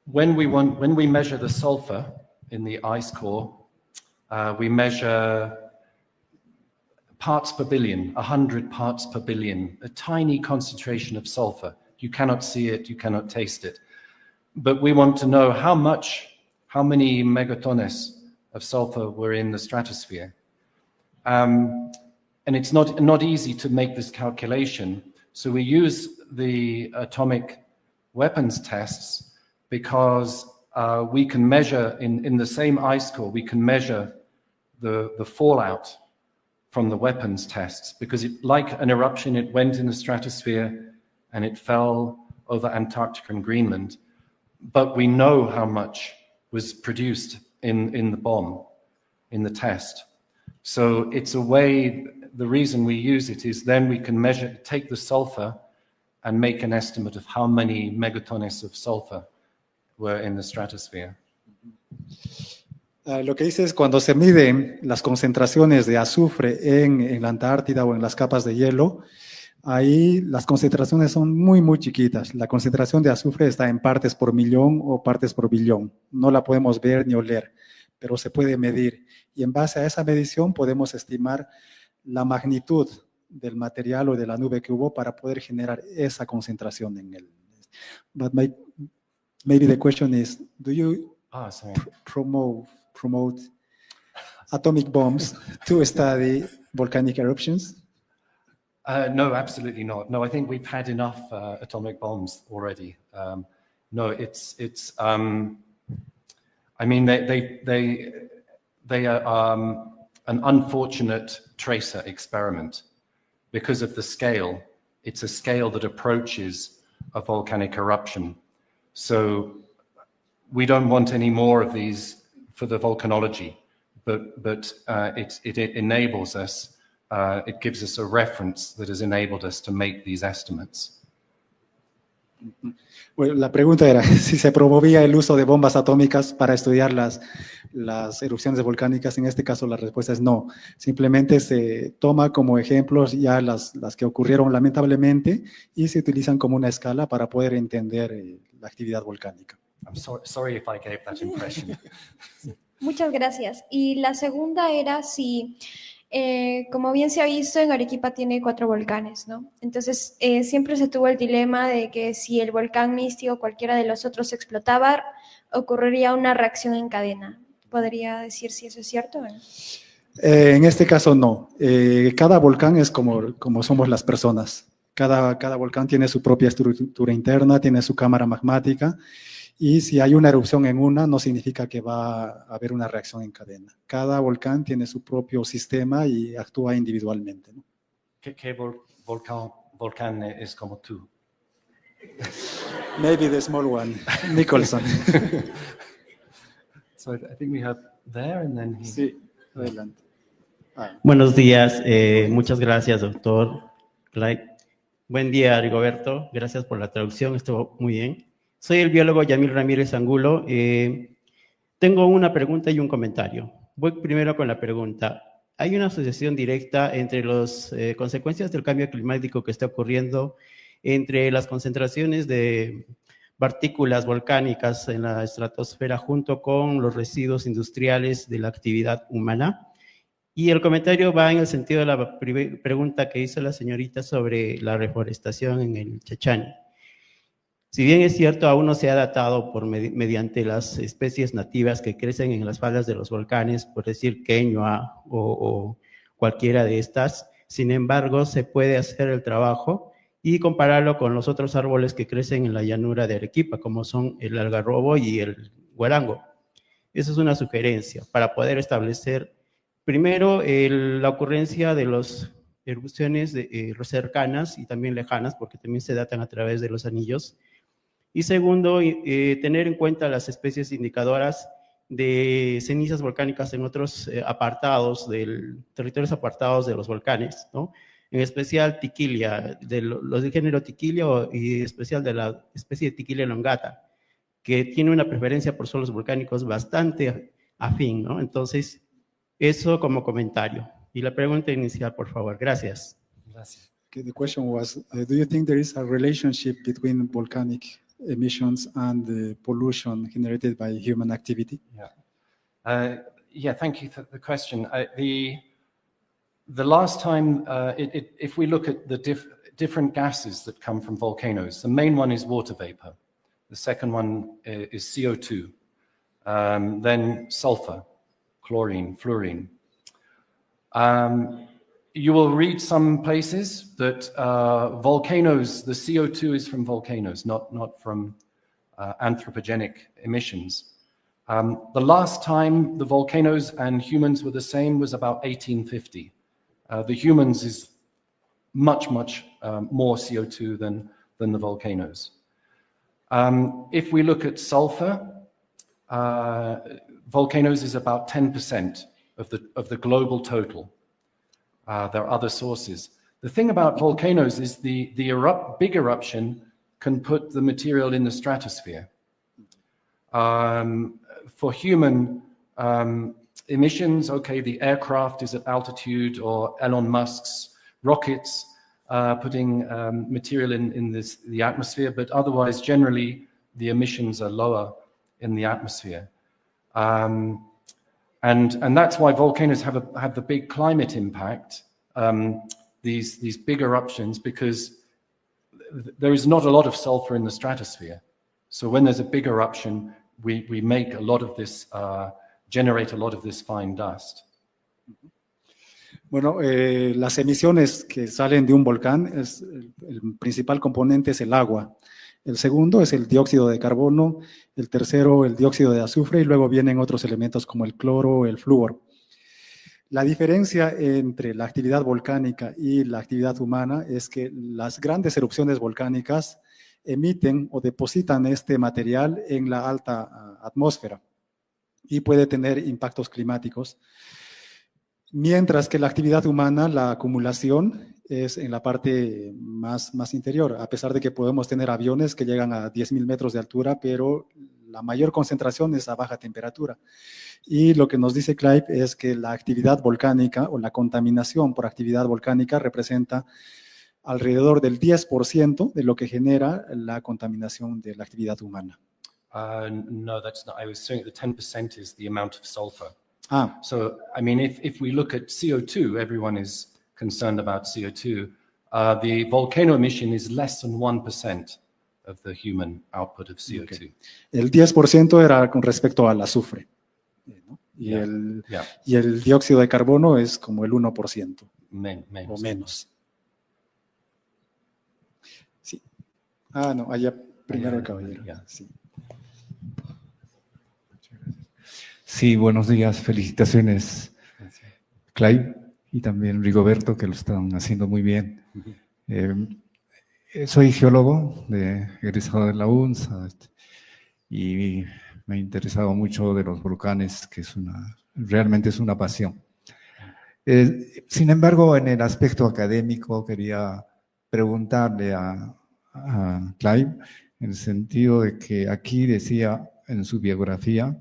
when we measure the sulfur in the ice core, we measure parts per billion, 100 parts per billion, a tiny concentration of sulfur. You cannot see it, you cannot taste it. But we want to know how many megatones of sulfur were in the stratosphere. And it's not easy to make this calculation. So we use the atomic weapons tests because we can measure in the same ice core, we can measure the fallout from the weapons tests, because like an eruption, it went in the stratosphere and it fell over Antarctica and Greenland. But we know how much was produced in the bomb, in the test. So it's a way, the reason we use it is then we can take the sulfur and make an estimate of how many megatones of sulfur were in the stratosphere. Lo que dice es cuando se miden las concentraciones de azufre en la Antártida o en las capas de hielo, ahí las concentraciones son muy, muy chiquitas. La concentración de azufre está en partes por millón o partes por billón. No la podemos ver ni oler, pero se puede medir. Y en base a esa medición podemos estimar la magnitud del material o de la nube que hubo para poder generar esa concentración en él. But maybe the question is, do you promote atomic bombs to study volcanic eruptions? No, absolutely not. No, I think we've had enough atomic bombs already. No, it's. I mean, they are an unfortunate tracer experiment because of the scale. It's a scale that approaches a volcanic eruption. So we don't want any more of these for the volcanology, but it enables us it gives us a reference that has enabled us to make these estimates. Bueno, la pregunta era si se promovía el uso de bombas atómicas para estudiar las erupciones volcánicas. En este caso la respuesta es no. Simplemente se toma como ejemplos ya las que ocurrieron lamentablemente y se utilizan como una escala para poder entender la actividad volcánica. I'm sorry if I gave that impression. Muchas gracias. Y la segunda era si, como bien se ha visto, en Arequipa tiene 4 volcanes, ¿no? Entonces, siempre se tuvo el dilema de que si el volcán Misti o cualquiera de los otros explotaba, ocurriría una reacción en cadena. ¿Podría decir si eso es cierto o no? En este caso no. Cada volcán es como somos las personas. Cada volcán tiene su propia estructura interna, tiene su cámara magmática. Y si hay una erupción en una, no significa que va a haber una reacción en cadena. Cada volcán tiene su propio sistema y actúa individualmente, ¿no? ¿Qué volcán es como tú? Maybe the small one, Nicholson. So I think we have there and then here. Sí, adelante. Buenos días, muchas gracias, doctor Clyde. Buen día, Rigoberto. Gracias por la traducción, estuvo muy bien. Soy el biólogo Yamil Ramírez Angulo. Tengo una pregunta y un comentario. Voy primero con la pregunta. ¿Hay una asociación directa entre las consecuencias del cambio climático que está ocurriendo entre las concentraciones de partículas volcánicas en la estratosfera junto con los residuos industriales de la actividad humana? Y el comentario va en el sentido de la pregunta que hizo la señorita sobre la reforestación en el Chachani. Si bien es cierto, aún no se ha datado mediante las especies nativas que crecen en las faldas de los volcanes, por decir queñua o cualquiera de estas, sin embargo, se puede hacer el trabajo y compararlo con los otros árboles que crecen en la llanura de Arequipa, como son el algarrobo y el guarango. Esa es una sugerencia para poder establecer, primero, la ocurrencia de las erupciones cercanas y también lejanas, porque también se datan a través de los anillos. Y segundo, tener en cuenta las especies indicadoras de cenizas volcánicas en otros territorios apartados de los volcanes, ¿no? En especial Tiquilia, los del género Tiquilia y en especial de la especie de Tiquilia elongata, que tiene una preferencia por suelos volcánicos bastante afín, ¿no? Entonces, eso como comentario. Y la pregunta inicial, por favor. Gracias. Gracias. Okay, the question was, do you think there is a relationship between volcanic emissions and the pollution generated by human activity? Yeah, thank you for the question. The last time, if we look at the different gases that come from volcanoes, the main one is water vapor. The second one is CO2, then sulfur, chlorine, fluorine. You will read some places that volcanoes, the CO2 is from volcanoes, not from anthropogenic emissions. The last time the volcanoes and humans were the same was about 1850. The humans is much more CO2 than the volcanoes. If we look at sulfur, volcanoes is about 10% of the global total. There are other sources. The thing about volcanoes is the big eruption can put the material in the stratosphere. For human emissions, okay, the aircraft is at altitude, or Elon Musk's rockets putting material in the atmosphere, but otherwise, generally, the emissions are lower in the atmosphere. And that's why volcanoes have the big climate impact, these big eruptions, because there is not a lot of sulfur in the stratosphere. So when there's a big eruption, we make a lot of this, generate a lot of this fine dust. Bueno, las emisiones que salen de un volcán, el principal componente es el agua. El segundo es el dióxido de carbono, el tercero el dióxido de azufre y luego vienen otros elementos como el cloro, el flúor. La diferencia entre la actividad volcánica y la actividad humana es que las grandes erupciones volcánicas emiten o depositan este material en la alta atmósfera y puede tener impactos climáticos. Mientras que la actividad humana, la acumulación, es en la parte más interior, a pesar de que podemos tener aviones que llegan a 10.000 metros de altura, pero la mayor concentración es a baja temperatura. Y lo que nos dice Clive es que la actividad volcánica o la contaminación por actividad volcánica representa alrededor del 10% de lo que genera la contaminación de la actividad humana. No, that's not. I was saying the 10% is the amount of sulfur. Ah, So, I mean, if we look at CO2, everyone is concerned about CO2. The volcano emission is less than 1% of the human output of CO2. Okay. El 10% era con respecto al azufre, ¿no? Y, Yeah, el, yeah. y el dióxido de carbono es como el 1% Menos. o menos. Sí. Ah, no, allá primero el caballero. Yeah. Sí. Sí, buenos días, felicitaciones, Clive y también Rigoberto, que lo están haciendo muy bien. Soy geólogo, egresado de la UNSA, y me ha interesado mucho de los volcanes, que realmente es una pasión. Sin embargo, en el aspecto académico, quería preguntarle a Clive, en el sentido de que aquí decía en su biografía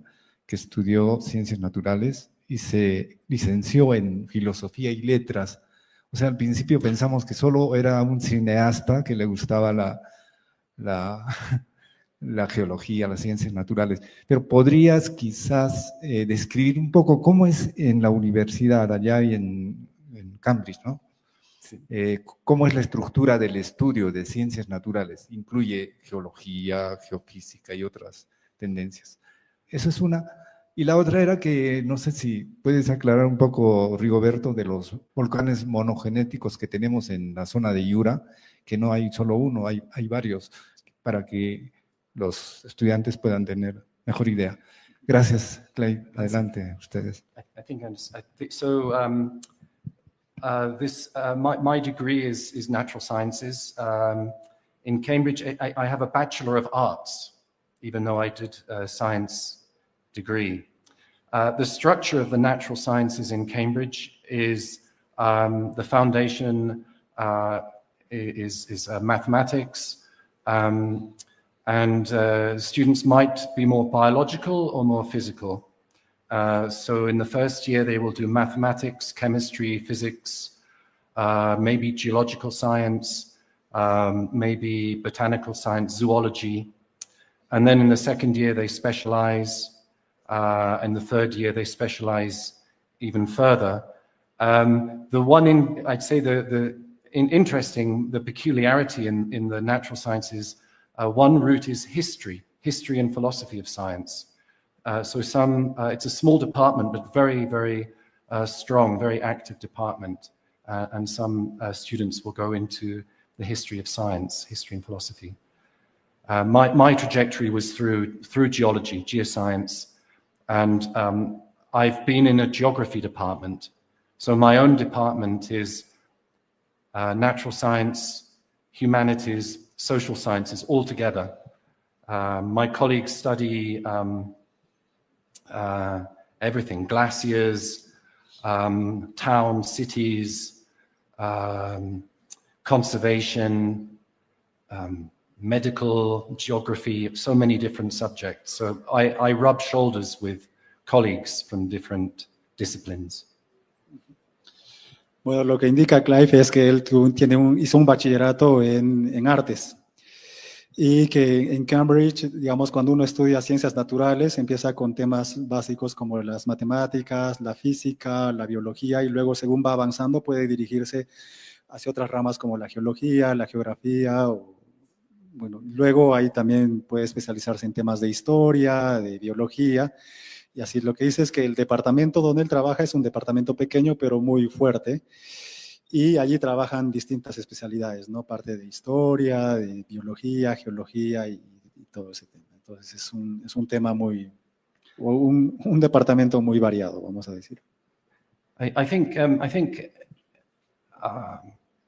que estudió Ciencias Naturales y se licenció en Filosofía y Letras. O sea, al principio pensamos que solo era un cineasta que le gustaba la geología, las ciencias naturales. Pero ¿podrías quizás describir un poco cómo es en la universidad allá y en Cambridge, ¿no? Sí. ¿Cómo es la estructura del estudio de ciencias naturales? Incluye geología, geofísica y otras tendencias. Eso es una. Y la otra era que, no sé si puedes aclarar un poco, Rigoberto, de los volcanes monogenéticos que tenemos en la zona de Yura, que no hay solo uno, hay varios, para que los estudiantes puedan tener mejor idea. Gracias, Clay. Adelante, ustedes. I think so. My degree is natural sciences. In Cambridge, I have a Bachelor of Arts, even though I did a science degree. The structure of the natural sciences in Cambridge is the foundation is mathematics, and students might be more biological or more physical. So in the first year, they will do mathematics, chemistry, physics, maybe geological science, maybe botanical science, zoology. And then in the second year, they specialize. And the third year, they specialize even further. I'd say the peculiarity in the natural sciences, one route is history and philosophy of science. So it's a small department, but very, very strong, very active department. And some students will go into the history of science, history and philosophy. My trajectory was through geology, geoscience, and I've been in a geography department. So my own department is natural science, humanities, social sciences all together. My colleagues study everything: glaciers, towns, cities, conservation, medical, geography, so many different subjects. So I rub shoulders with colleagues from different disciplines. Bueno, lo que indica Clive es que él hizo un bachillerato en artes y que en Cambridge, digamos, cuando uno estudia ciencias naturales, empieza con temas básicos como las matemáticas, la física, la biología, y luego, según va avanzando, puede dirigirse hacia otras ramas como la geología, la geografía, bueno, luego ahí también puede especializarse en temas de historia, de biología, y así lo que dice es que el departamento donde él trabaja es un departamento pequeño pero muy fuerte, y allí trabajan distintas especialidades, ¿no? Parte de historia, de biología, geología y todo ese tema. Entonces es un tema un departamento muy variado, vamos a decir. I think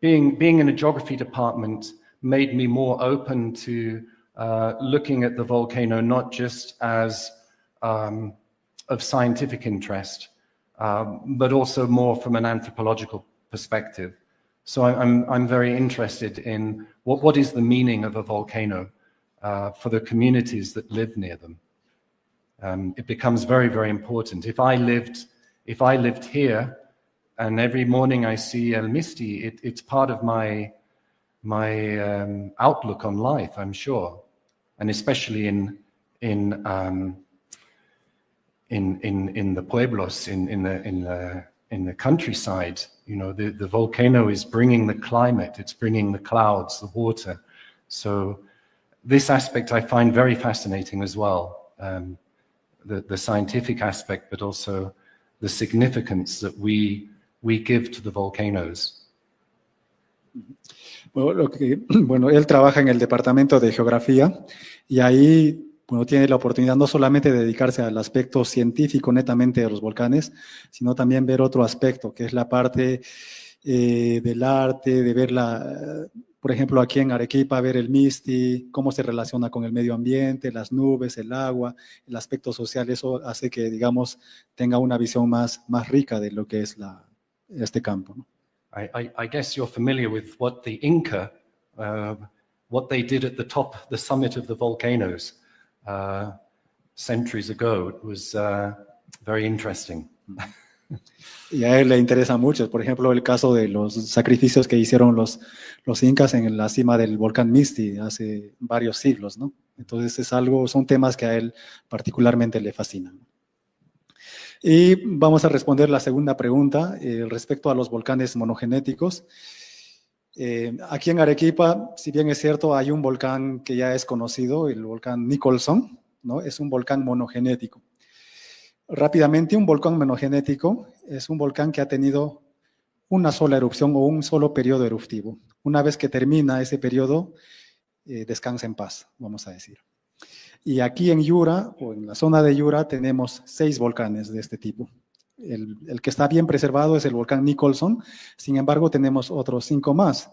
being in a geography department made me more open to looking at the volcano not just as of scientific interest, but also more from an anthropological perspective. So I'm very interested in what is the meaning of a volcano for the communities that live near them. It becomes very, very important. If I lived here, and every morning I see El Misti, it's part of my outlook on life, I'm sure, and especially in the pueblos, in the countryside. You know, the volcano is bringing the climate, it's bringing the clouds, the water. So this aspect I find very fascinating as well, the scientific aspect, but also the significance that we give to the volcanoes. Bueno, él trabaja en el departamento de geografía y ahí, bueno, tiene la oportunidad no solamente de dedicarse al aspecto científico netamente de los volcanes, sino también ver otro aspecto, que es la parte del arte, de ver por ejemplo, aquí en Arequipa, ver el Misti, cómo se relaciona con el medio ambiente, las nubes, el agua, el aspecto social. Eso hace que, digamos, tenga una visión más rica de lo que es este campo, ¿no? I guess you're familiar with what the Inca, what they did at the summit of the volcanoes centuries ago. It was very interesting. Y a él le interesa mucho, por ejemplo, el caso de los sacrificios que hicieron los incas en la cima del volcán Misti hace varios siglos, ¿no? Entonces son temas que a él particularmente le fascinan. Y vamos a responder la segunda pregunta respecto a los volcanes monogenéticos. Aquí en Arequipa, si bien es cierto, hay un volcán que ya es conocido, el volcán Nicholson, ¿no? Es un volcán monogenético. Rápidamente, un volcán monogenético es un volcán que ha tenido una sola erupción o un solo periodo eruptivo. Una vez que termina ese periodo, descansa en paz, vamos a decir. Y aquí en Yura, o en la zona de Yura, tenemos 6 volcanes de este tipo. El que está bien preservado es el volcán Nicholson, sin embargo tenemos otros 5 más.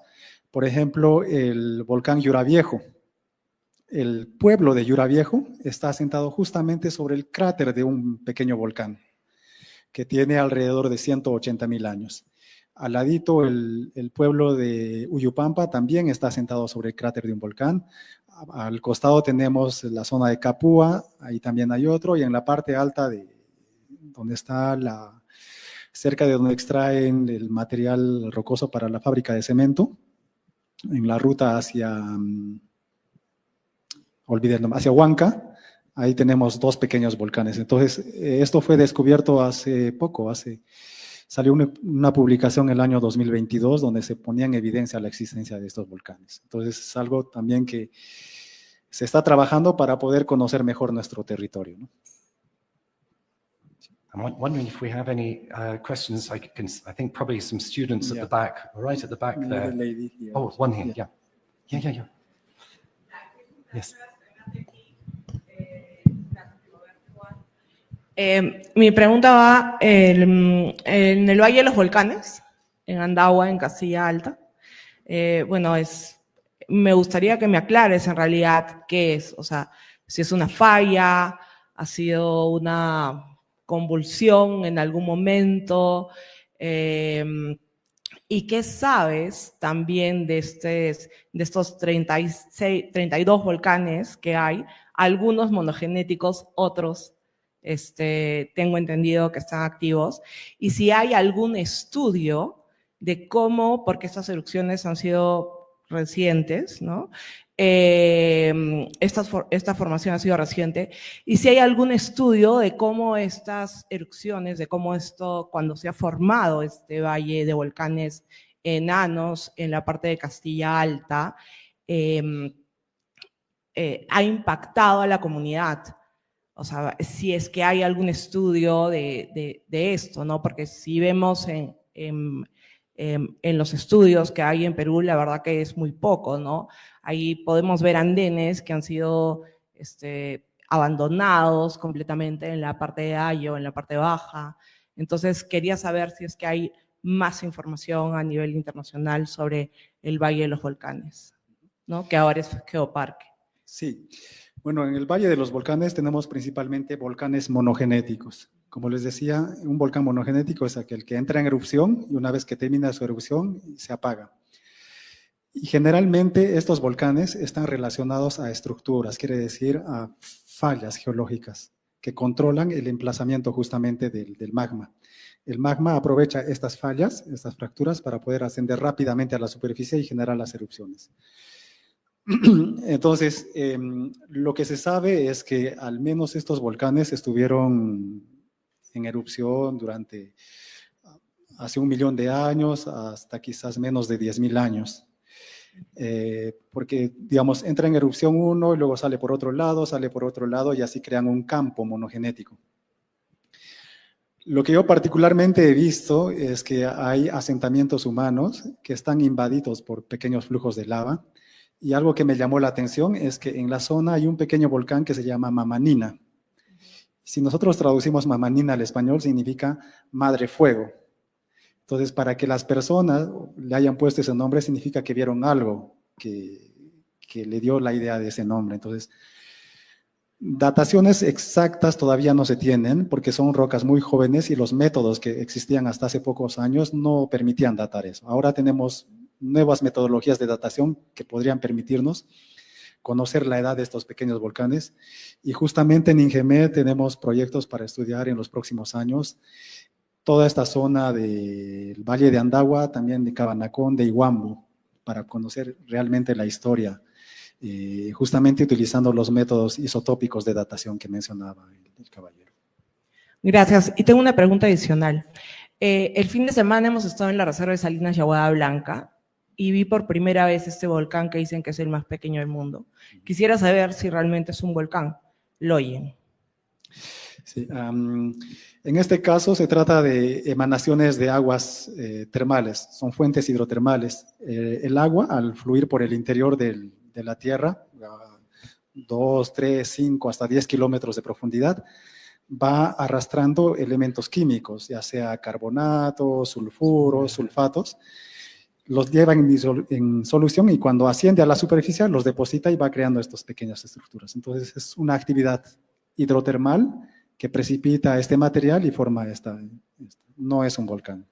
Por ejemplo, el volcán Yura Viejo. El pueblo de Yura Viejo está asentado justamente sobre el cráter de un pequeño volcán que tiene alrededor de 180,000 años. Al ladito, el pueblo de Uyupampa también está asentado sobre el cráter de un volcán. Al costado tenemos la zona de Capua, ahí también hay otro, y en la parte alta donde está cerca de donde extraen el material rocoso para la fábrica de cemento, en la ruta hacia Huanca, ahí tenemos 2 pequeños volcanes. Entonces, esto fue descubierto hace poco, salió una publicación en el año 2022 donde se ponía en evidencia la existencia de estos volcanes. Entonces, es algo también que se está trabajando para poder conocer mejor nuestro territorio, ¿no? I'm wondering if we have any questions. I think probably some students at the back, right at the back there. Oh, one here, yeah. Yeah. Yes. Mi pregunta va en el Valle de los Volcanes, en Andagua, en Castilla Alta. Me gustaría que me aclares en realidad qué es, o sea, si es una falla, ha sido una convulsión en algún momento, y qué sabes también de estos 32 volcanes que hay, algunos monogenéticos, otros tengo entendido que están activos, y si hay algún estudio de cómo, porque estas erupciones han sido recientes, ¿no? Esta formación ha sido reciente, y si hay algún estudio de cómo estas erupciones, de cómo cuando se ha formado este valle de volcanes enanos en la parte de Castilla Alta, ha impactado a la comunidad. O sea, si es que hay algún estudio de esto, ¿no? Porque si vemos en los estudios que hay en Perú, la verdad que es muy poco, ¿no? Ahí podemos ver andenes que han sido abandonados completamente en la parte de Ayo, en la parte baja. Entonces, quería saber si es que hay más información a nivel internacional sobre el Valle de los Volcanes, ¿no? Que ahora es geoparque. Sí. Bueno, en el Valle de los Volcanes tenemos principalmente volcanes monogenéticos. Como les decía, un volcán monogenético es aquel que entra en erupción y una vez que termina su erupción se apaga. Y generalmente estos volcanes están relacionados a estructuras, quiere decir a fallas geológicas que controlan el emplazamiento justamente del magma. El magma aprovecha estas fallas, estas fracturas, para poder ascender rápidamente a la superficie y generar las erupciones. Entonces, lo que se sabe es que al menos estos volcanes estuvieron en erupción durante hace 1 millón de años hasta quizás menos de 10.000 años. Porque, digamos, entra en erupción uno y luego sale por otro lado y así crean un campo monogenético. Lo que yo particularmente he visto es que hay asentamientos humanos que están invadidos por pequeños flujos de lava, y algo que me llamó la atención es que en la zona hay un pequeño volcán que se llama Mamanina. Si nosotros traducimos Mamanina al español, significa madre fuego. Entonces, para que las personas le hayan puesto ese nombre, significa que vieron algo que le dio la idea de ese nombre. Entonces, dataciones exactas todavía no se tienen porque son rocas muy jóvenes y los métodos que existían hasta hace pocos años no permitían datar eso. Ahora tenemos nuevas metodologías de datación que podrían permitirnos conocer la edad de estos pequeños volcanes, y justamente en INGEMED tenemos proyectos para estudiar en los próximos años toda esta zona del Valle de Andagua, también de Cabanacón, de Iguambu, para conocer realmente la historia, justamente utilizando los métodos isotópicos de datación que mencionaba el caballero. Gracias. Y tengo una pregunta adicional. El fin de semana hemos estado en la reserva de Salinas Yaguada Blanca y vi por primera vez este volcán que dicen que es el más pequeño del mundo. Quisiera saber si realmente es un volcán. Loyen. Sí, en este caso se trata de emanaciones de aguas termales, son fuentes hidrotermales. El agua, al fluir por el interior de la Tierra, a 2, 3, 5, hasta 10 kilómetros de profundidad, va arrastrando elementos químicos, ya sea carbonatos, sulfuros, sulfatos, los lleva en solución y cuando asciende a la superficie los deposita y va creando estas pequeñas estructuras. Entonces es una actividad hidrotermal que precipita este material y forma esta. No es un volcán.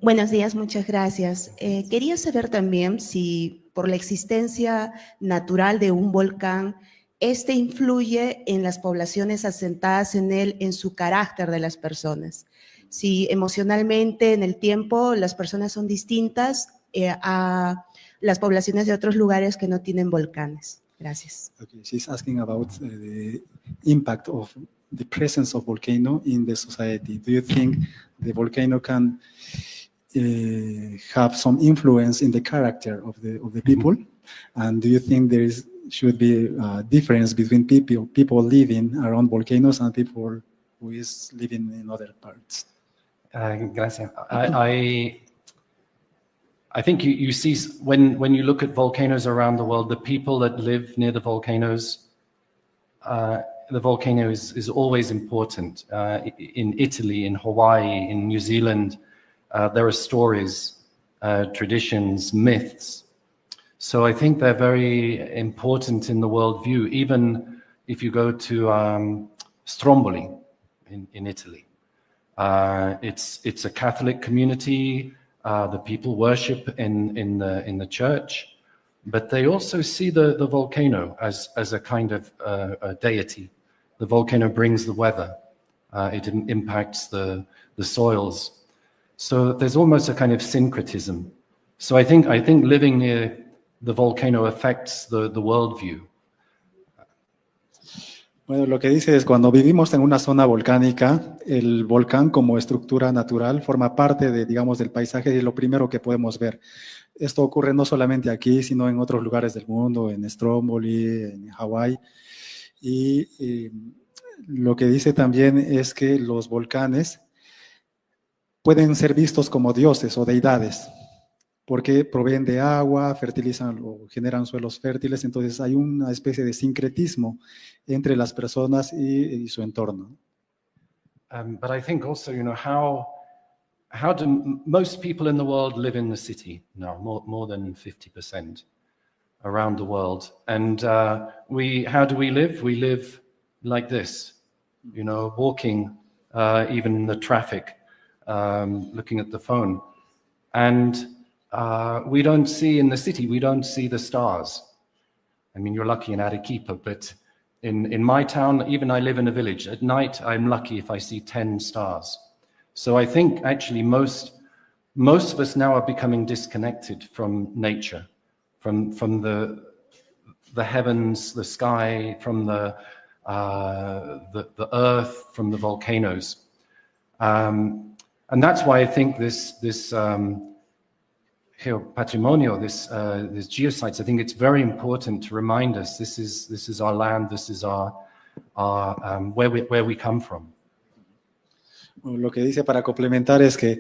Buenos días, muchas gracias. Quería saber también si por la existencia natural de un volcán, este influye en las poblaciones asentadas en él, en su carácter de las personas. Si emocionalmente en el tiempo las personas son distintas a las poblaciones de otros lugares que no tienen volcanes. Gracias. Okay, she's asking about the impact of the presence of volcano in the society. Do you think the volcano can have some influence in the character of the people? And do you think there should be a difference between people living around volcanoes and people who is living in other parts? Gracias. I think you see when you look at volcanoes around the world, the people that live near the volcanoes, the volcano is always important. In Italy, in Hawaii, in New Zealand, there are stories, traditions, myths. So I think they're very important in the worldview, even if you go to Stromboli in Italy. It's a Catholic community. The people worship in the church, but they also see the volcano as a kind of a deity. The volcano brings the weather. It impacts the soils. So there's almost a kind of syncretism. So I think living near the volcano affects the worldview. Bueno, lo que dice es, cuando vivimos en una zona volcánica, el volcán como estructura natural forma parte de, digamos, del paisaje y es lo primero que podemos ver. Esto ocurre no solamente aquí, sino en otros lugares del mundo, en Stromboli, en Hawái. Y lo que dice también es que los volcanes pueden ser vistos como dioses o deidades, porque proveen de agua, fertilizan o generan suelos fértiles, entonces hay una especie de sincretismo entre las personas y su entorno. But I think also, how do most people in the world live in the city now? More than 50%. around the world. And how do we live? We live like this, you know, walking, even in the traffic, looking at the phone. And we don't see in the city, we don't see the stars. I mean, you're lucky in Arequipa, but in my town, even I live in a village, at night I'm lucky if I see 10 stars. So I think actually most of us now are becoming disconnected from nature, from the heavens, the sky, from the earth, from the volcanoes. And that's why I think this Geopatrimonio, this geosites, I think it's very important to remind us this is our land, this is our where we come from. Bueno, lo que dice para complementar es que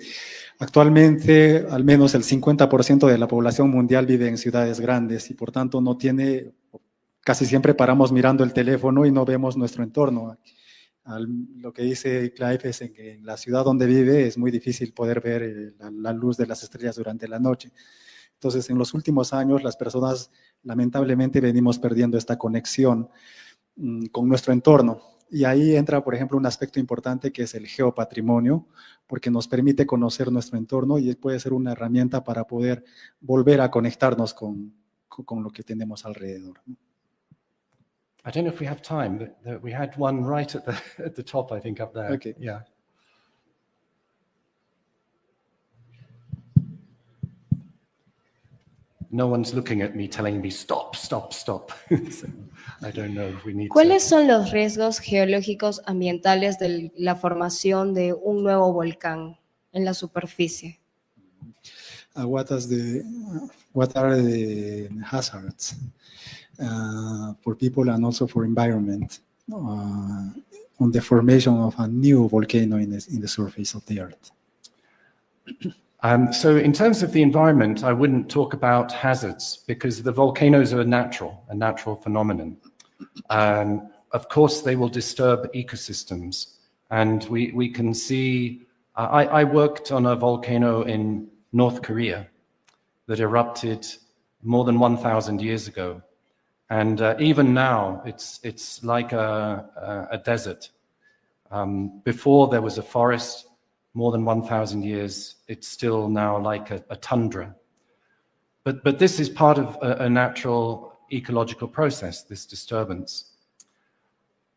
actualmente al menos el 50% de la población mundial vive en ciudades grandes y por tanto no tiene, casi siempre paramos mirando el teléfono y no vemos nuestro entorno. Lo que dice Clive es que en la ciudad donde vive es muy difícil poder ver la luz de las estrellas durante la noche. Entonces, en los últimos años, las personas lamentablemente venimos perdiendo esta conexión con nuestro entorno. Y ahí entra, por ejemplo, un aspecto importante que es el geopatrimonio, porque nos permite conocer nuestro entorno y puede ser una herramienta para poder volver a conectarnos con lo que tenemos alrededor, ¿no? I don't know if we have time, but we had one right at the top, I think, up there. Okay. Yeah. No one's looking at me telling me stop, stop, stop. So I don't know if we need ¿Cuáles son los riesgos geológicos ambientales de la formación de un nuevo volcán en la superficie? What are the hazards for people and also for environment on the formation of a new volcano in the surface of the earth? So in terms of the environment, I wouldn't talk about hazards because the volcanoes are a natural phenomenon. Of course, they will disturb ecosystems. And we can see, I worked on a volcano in North Korea that erupted more than 1,000 years ago. And even now, it's like a desert. Before there was a forest, more than 1,000 years, it's still now like a tundra. But this is part of a natural ecological process, this disturbance.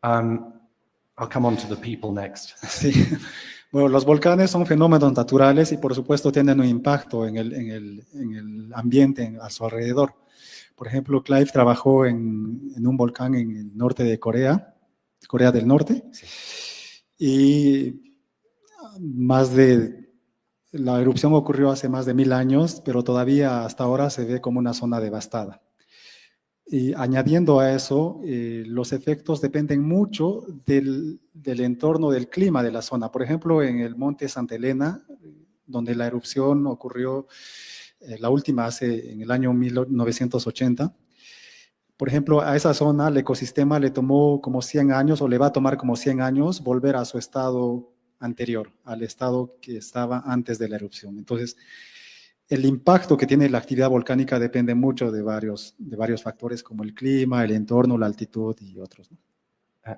I'll come on to the people next. Sí. Bueno, los volcanes son fenómenos naturales y por supuesto tienen un impacto en el ambiente a su alrededor. Por ejemplo, Clive trabajó en un volcán en el norte de Corea del Norte, Sí. Y la erupción ocurrió hace más de 1000 años, pero todavía hasta ahora se ve como una zona devastada. Y añadiendo a eso, los efectos dependen mucho del entorno, del clima de la zona. Por ejemplo, en el monte Santa Elena, donde la erupción ocurrió, la última en el año 1980, por ejemplo, a esa zona el ecosistema le tomó como 100 años o le va a tomar como 100 años volver a su estado anterior, al estado que estaba antes de la erupción. Entonces, el impacto que tiene la actividad volcánica depende mucho de varios factores como el clima, el entorno, la altitud y otros, ¿no?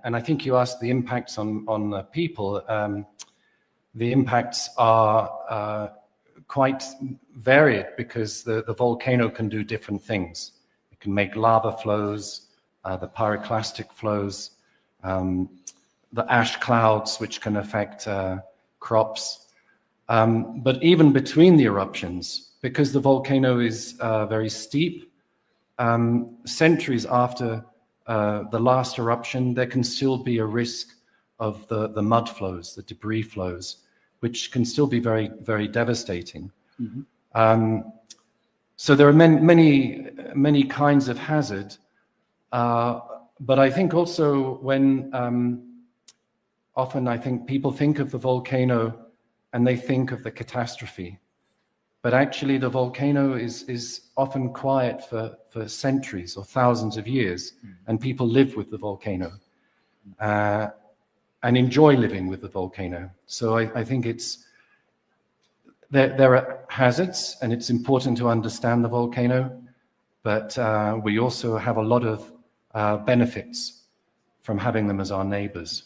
And I think you asked the impacts on people. The impacts are quite varied because the volcano can do different things. It can make lava flows, the pyroclastic flows, the ash clouds, which can affect crops. But even between the eruptions, because the volcano is very steep, centuries after the last eruption, there can still be a risk of the mud flows, the debris flows, which can still be very, very devastating. Mm-hmm. So there are many kinds of hazard, but I think also when often I think people think of the volcano and they think of the catastrophe, but actually the volcano is often quiet for centuries or thousands of years, and people live with the volcano and enjoy living with the volcano. So I think there are hazards, and it's important to understand the volcano, but we also have a lot of benefits from having them as our neighbors.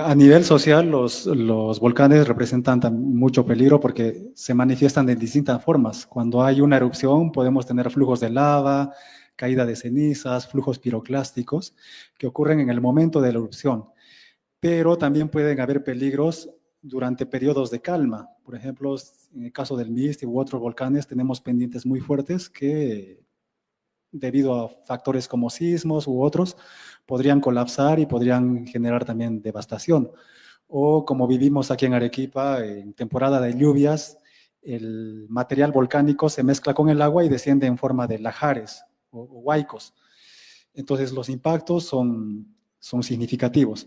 A nivel social, los volcanes representan mucho peligro porque se manifiestan de distintas formas. Cuando hay una erupción podemos tener flujos de lava, caída de cenizas, flujos piroclásticos que ocurren en el momento de la erupción. Pero también pueden haber peligros durante periodos de calma. Por ejemplo, en el caso del Misti u otros volcanes tenemos pendientes muy fuertes que, debido a factores como sismos u otros, podrían colapsar y podrían generar también devastación. O como vivimos aquí en Arequipa, en temporada de lluvias, el material volcánico se mezcla con el agua y desciende en forma de lajares o huaicos. Entonces los impactos son significativos.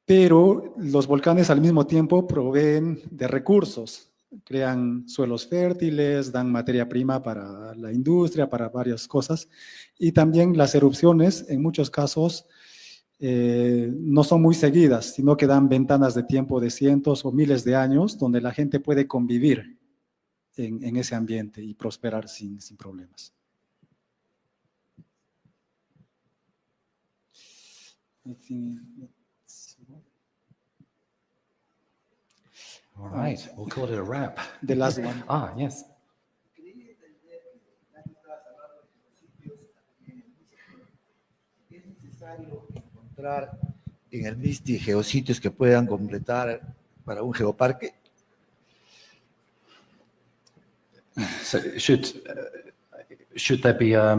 Pero los volcanes al mismo tiempo proveen de recursos, crean suelos fértiles, dan materia prima para la industria, para varias cosas, y también las erupciones en muchos casos no son muy seguidas, sino que dan ventanas de tiempo de cientos o miles de años donde la gente puede convivir en ese ambiente y prosperar sin problemas. All right, we'll call it a wrap. The last one. Yes. ¿Es necesario encontrar en el Misti geositios que puedan completar para un geoparque? So should there be a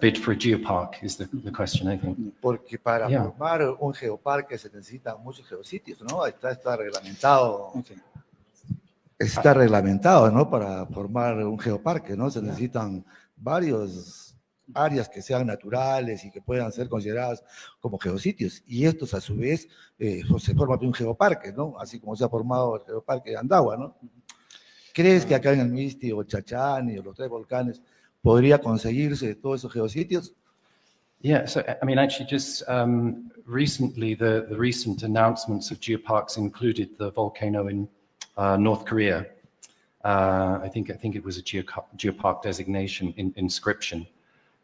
bid for a geopark is the question, I think. Porque para formar un geoparque se necesitan muchos geositios, ¿no? Está reglamentado. Okay. Está reglamentado, ¿no? Para formar un geoparque, ¿no? Se necesitan varios áreas que sean naturales y que puedan ser consideradas como geositios. Y estos, a su vez, se forman un geoparque, ¿no? Así como se ha formado el geoparque de Andagua, ¿no? ¿Crees que acá en el Misti o Chachani o los tres volcanes podría conseguirse todos esos geositios? Yeah, so I mean, actually, just recently, the recent announcements of geoparks included the volcano in North Korea. I think it was a geopark designation inscription.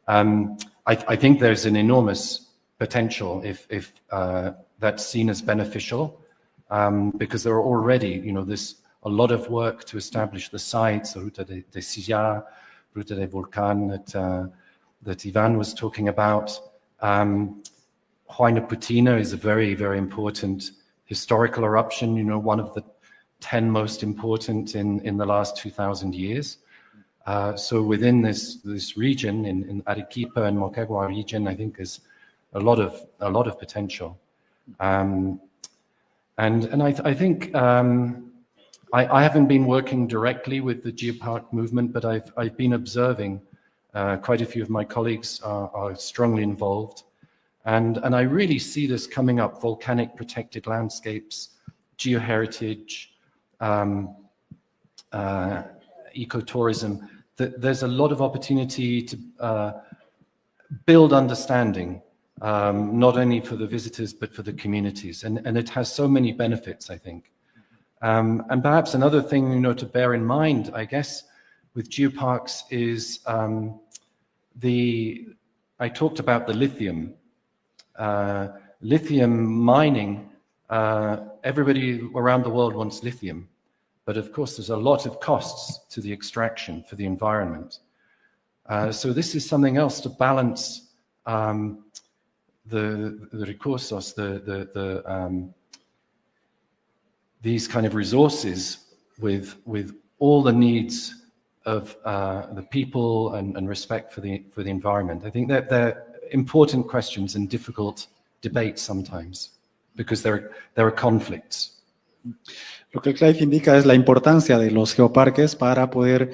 I think there's an enormous potential if that's seen as beneficial, because there are already, there's a lot of work to establish the sites, Ruta de Silla, Ruta de Volcán that Ivan was talking about. Huayna Puttina is a very, very important historical eruption, one of the 10 most important in the last 2,000 years. So within this region, in Arequipa and Moquegua region, I think there's a lot of potential. And I think I haven't been working directly with the geopark movement, but I've been observing. Quite a few of my colleagues are strongly involved, and I really see this coming up: volcanic protected landscapes, geoheritage, ecotourism. There's a lot of opportunity to build understanding, not only for the visitors but for the communities, and it has so many benefits, I think. And perhaps another thing, to bear in mind, I guess, with geoparks is I talked about the lithium. Lithium mining, everybody around the world wants lithium, but of course there's a lot of costs to the extraction for the environment. So this is something else to balance the recursos, these kind of resources with all the needs of the people and respect for the environment. I think that they're important questions and difficult debates sometimes because there are conflicts. Lo que Clive indica es la importancia de los geoparques para poder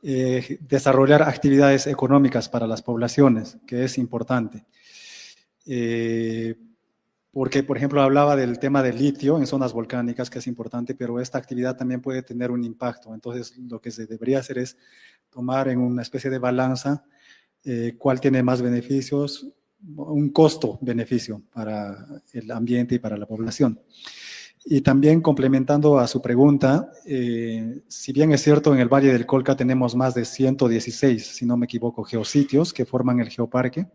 desarrollar actividades económicas para las poblaciones, que es importante. Porque, por ejemplo, hablaba del tema del litio en zonas volcánicas, que es importante, pero esta actividad también puede tener un impacto. Entonces, lo que se debería hacer es tomar en una especie de balanza cuál tiene más beneficios, un costo-beneficio para el ambiente y para la población. Y también complementando a su pregunta, si bien es cierto, en el Valle del Colca tenemos más de 116, si no me equivoco, geositios que forman el geoparque,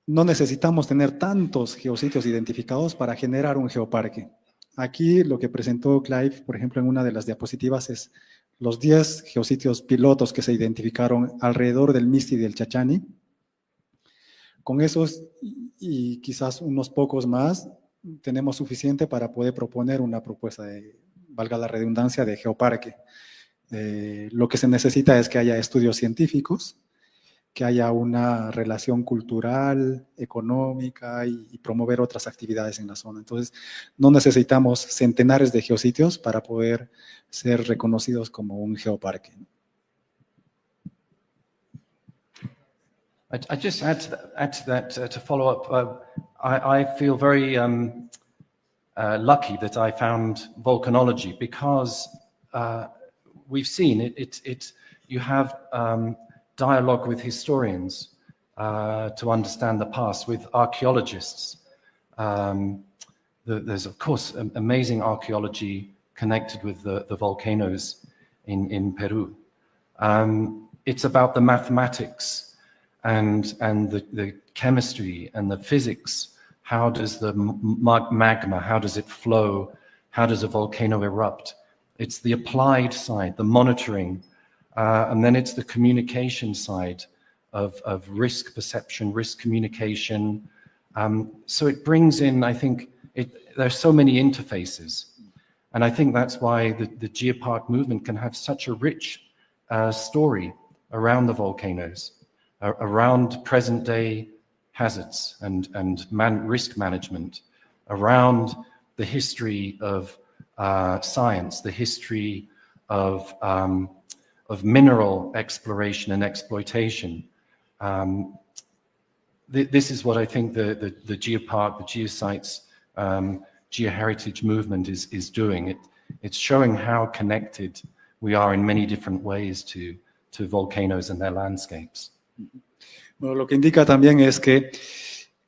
no necesitamos tener tantos geositios identificados para generar un geoparque. Aquí lo que presentó Clive, por ejemplo, en una de las diapositivas es los 10 geositios pilotos que se identificaron alrededor del Misti y del Chachani. Con esos y quizás unos pocos más, tenemos suficiente para poder proponer una propuesta de, valga la redundancia, de geoparque. Lo que se necesita es que haya estudios científicos, que haya una relación cultural, económica y promover otras actividades en la zona. Entonces, no necesitamos centenares de geositios para poder ser reconocidos como un geoparque. I just add to that to follow up. I feel very lucky that I found volcanology because we've seen it. You have dialogue with historians to understand the past, with archaeologists. There's of course amazing archaeology connected with the volcanoes in Peru. It's about the mathematics and the chemistry and the physics. How does the magma, how does it flow? How does a volcano erupt? It's the applied side, the monitoring, and then it's the communication side of risk perception, risk communication. So it brings in, I think, there's so many interfaces. And I think that's why the Geopark movement can have such a rich story around the volcanoes, around present-day hazards and risk management, around the history of science, the history of mineral exploration and exploitation. This is what I think the Geopark, the Geosites, Geoheritage movement is doing. It's showing how connected we are in many different ways to volcanoes and their landscapes. Bueno, lo que indica también es que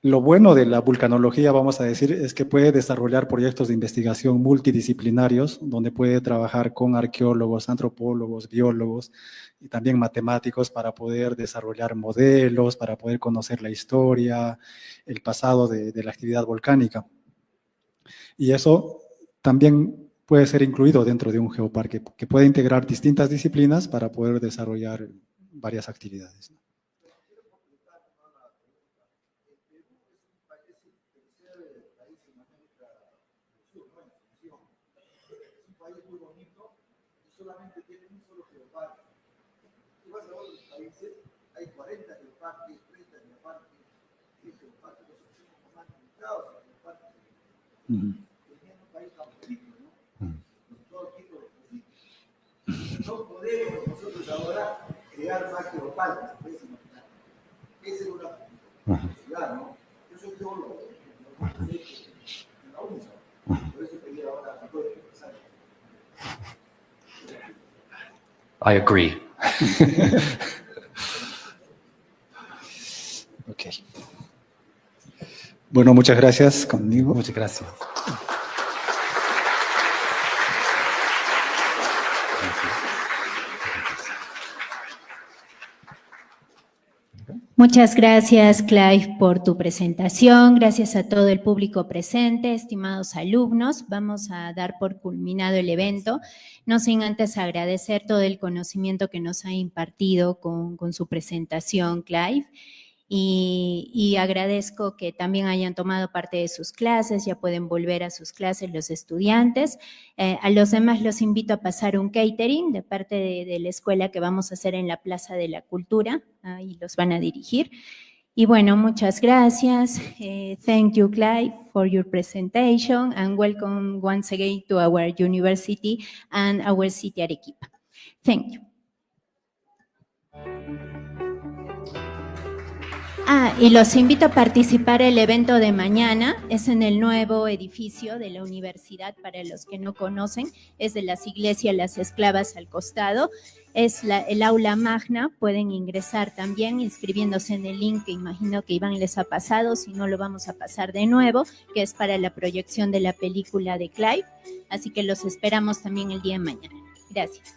lo bueno de la vulcanología, vamos a decir, es que puede desarrollar proyectos de investigación multidisciplinarios, donde puede trabajar con arqueólogos, antropólogos, biólogos y también matemáticos para poder desarrollar modelos, para poder conocer la historia, el pasado de la actividad volcánica. Y eso también puede ser incluido dentro de un geoparque, que puede integrar distintas disciplinas para poder desarrollar varias actividades. Hay 40 geoparques, 30 geoparques, 10 geoparques, los más limitados a geoparques. Teniendo un país tan bonito, ¿no? Con todo tipo de cositas. No podemos nosotros ahora crear más geoparques, puedes imaginar. Esa es una necesidad, ¿no? Yo soy geólogo, no sé en la UNSA, por eso pedí ahora a todos los empresarios. I agree. Ok. Bueno, muchas gracias conmigo. Muchas gracias. Muchas gracias, Clive, por tu presentación. Gracias a todo el público presente, estimados alumnos. Vamos a dar por culminado el evento, no sin antes agradecer todo el conocimiento que nos ha impartido con su presentación, Clive. Y agradezco que también hayan tomado parte de sus clases, ya pueden volver a sus clases los estudiantes. A los demás los invito a pasar un catering de parte de la escuela que vamos a hacer en la Plaza de la Cultura, y los van a dirigir. Y bueno, muchas gracias. Thank you, Clive, for your presentation, and welcome once again to our university and our city Arequipa. Thank you. Y los invito a participar el evento de mañana. Es en el nuevo edificio de la universidad, para los que no conocen. Es de las iglesias Las Esclavas al costado. Es el aula magna. Pueden ingresar también inscribiéndose en el link que imagino que Iván les ha pasado. Si no, lo vamos a pasar de nuevo, que es para la proyección de la película de Clive. Así que los esperamos también el día de mañana. Gracias.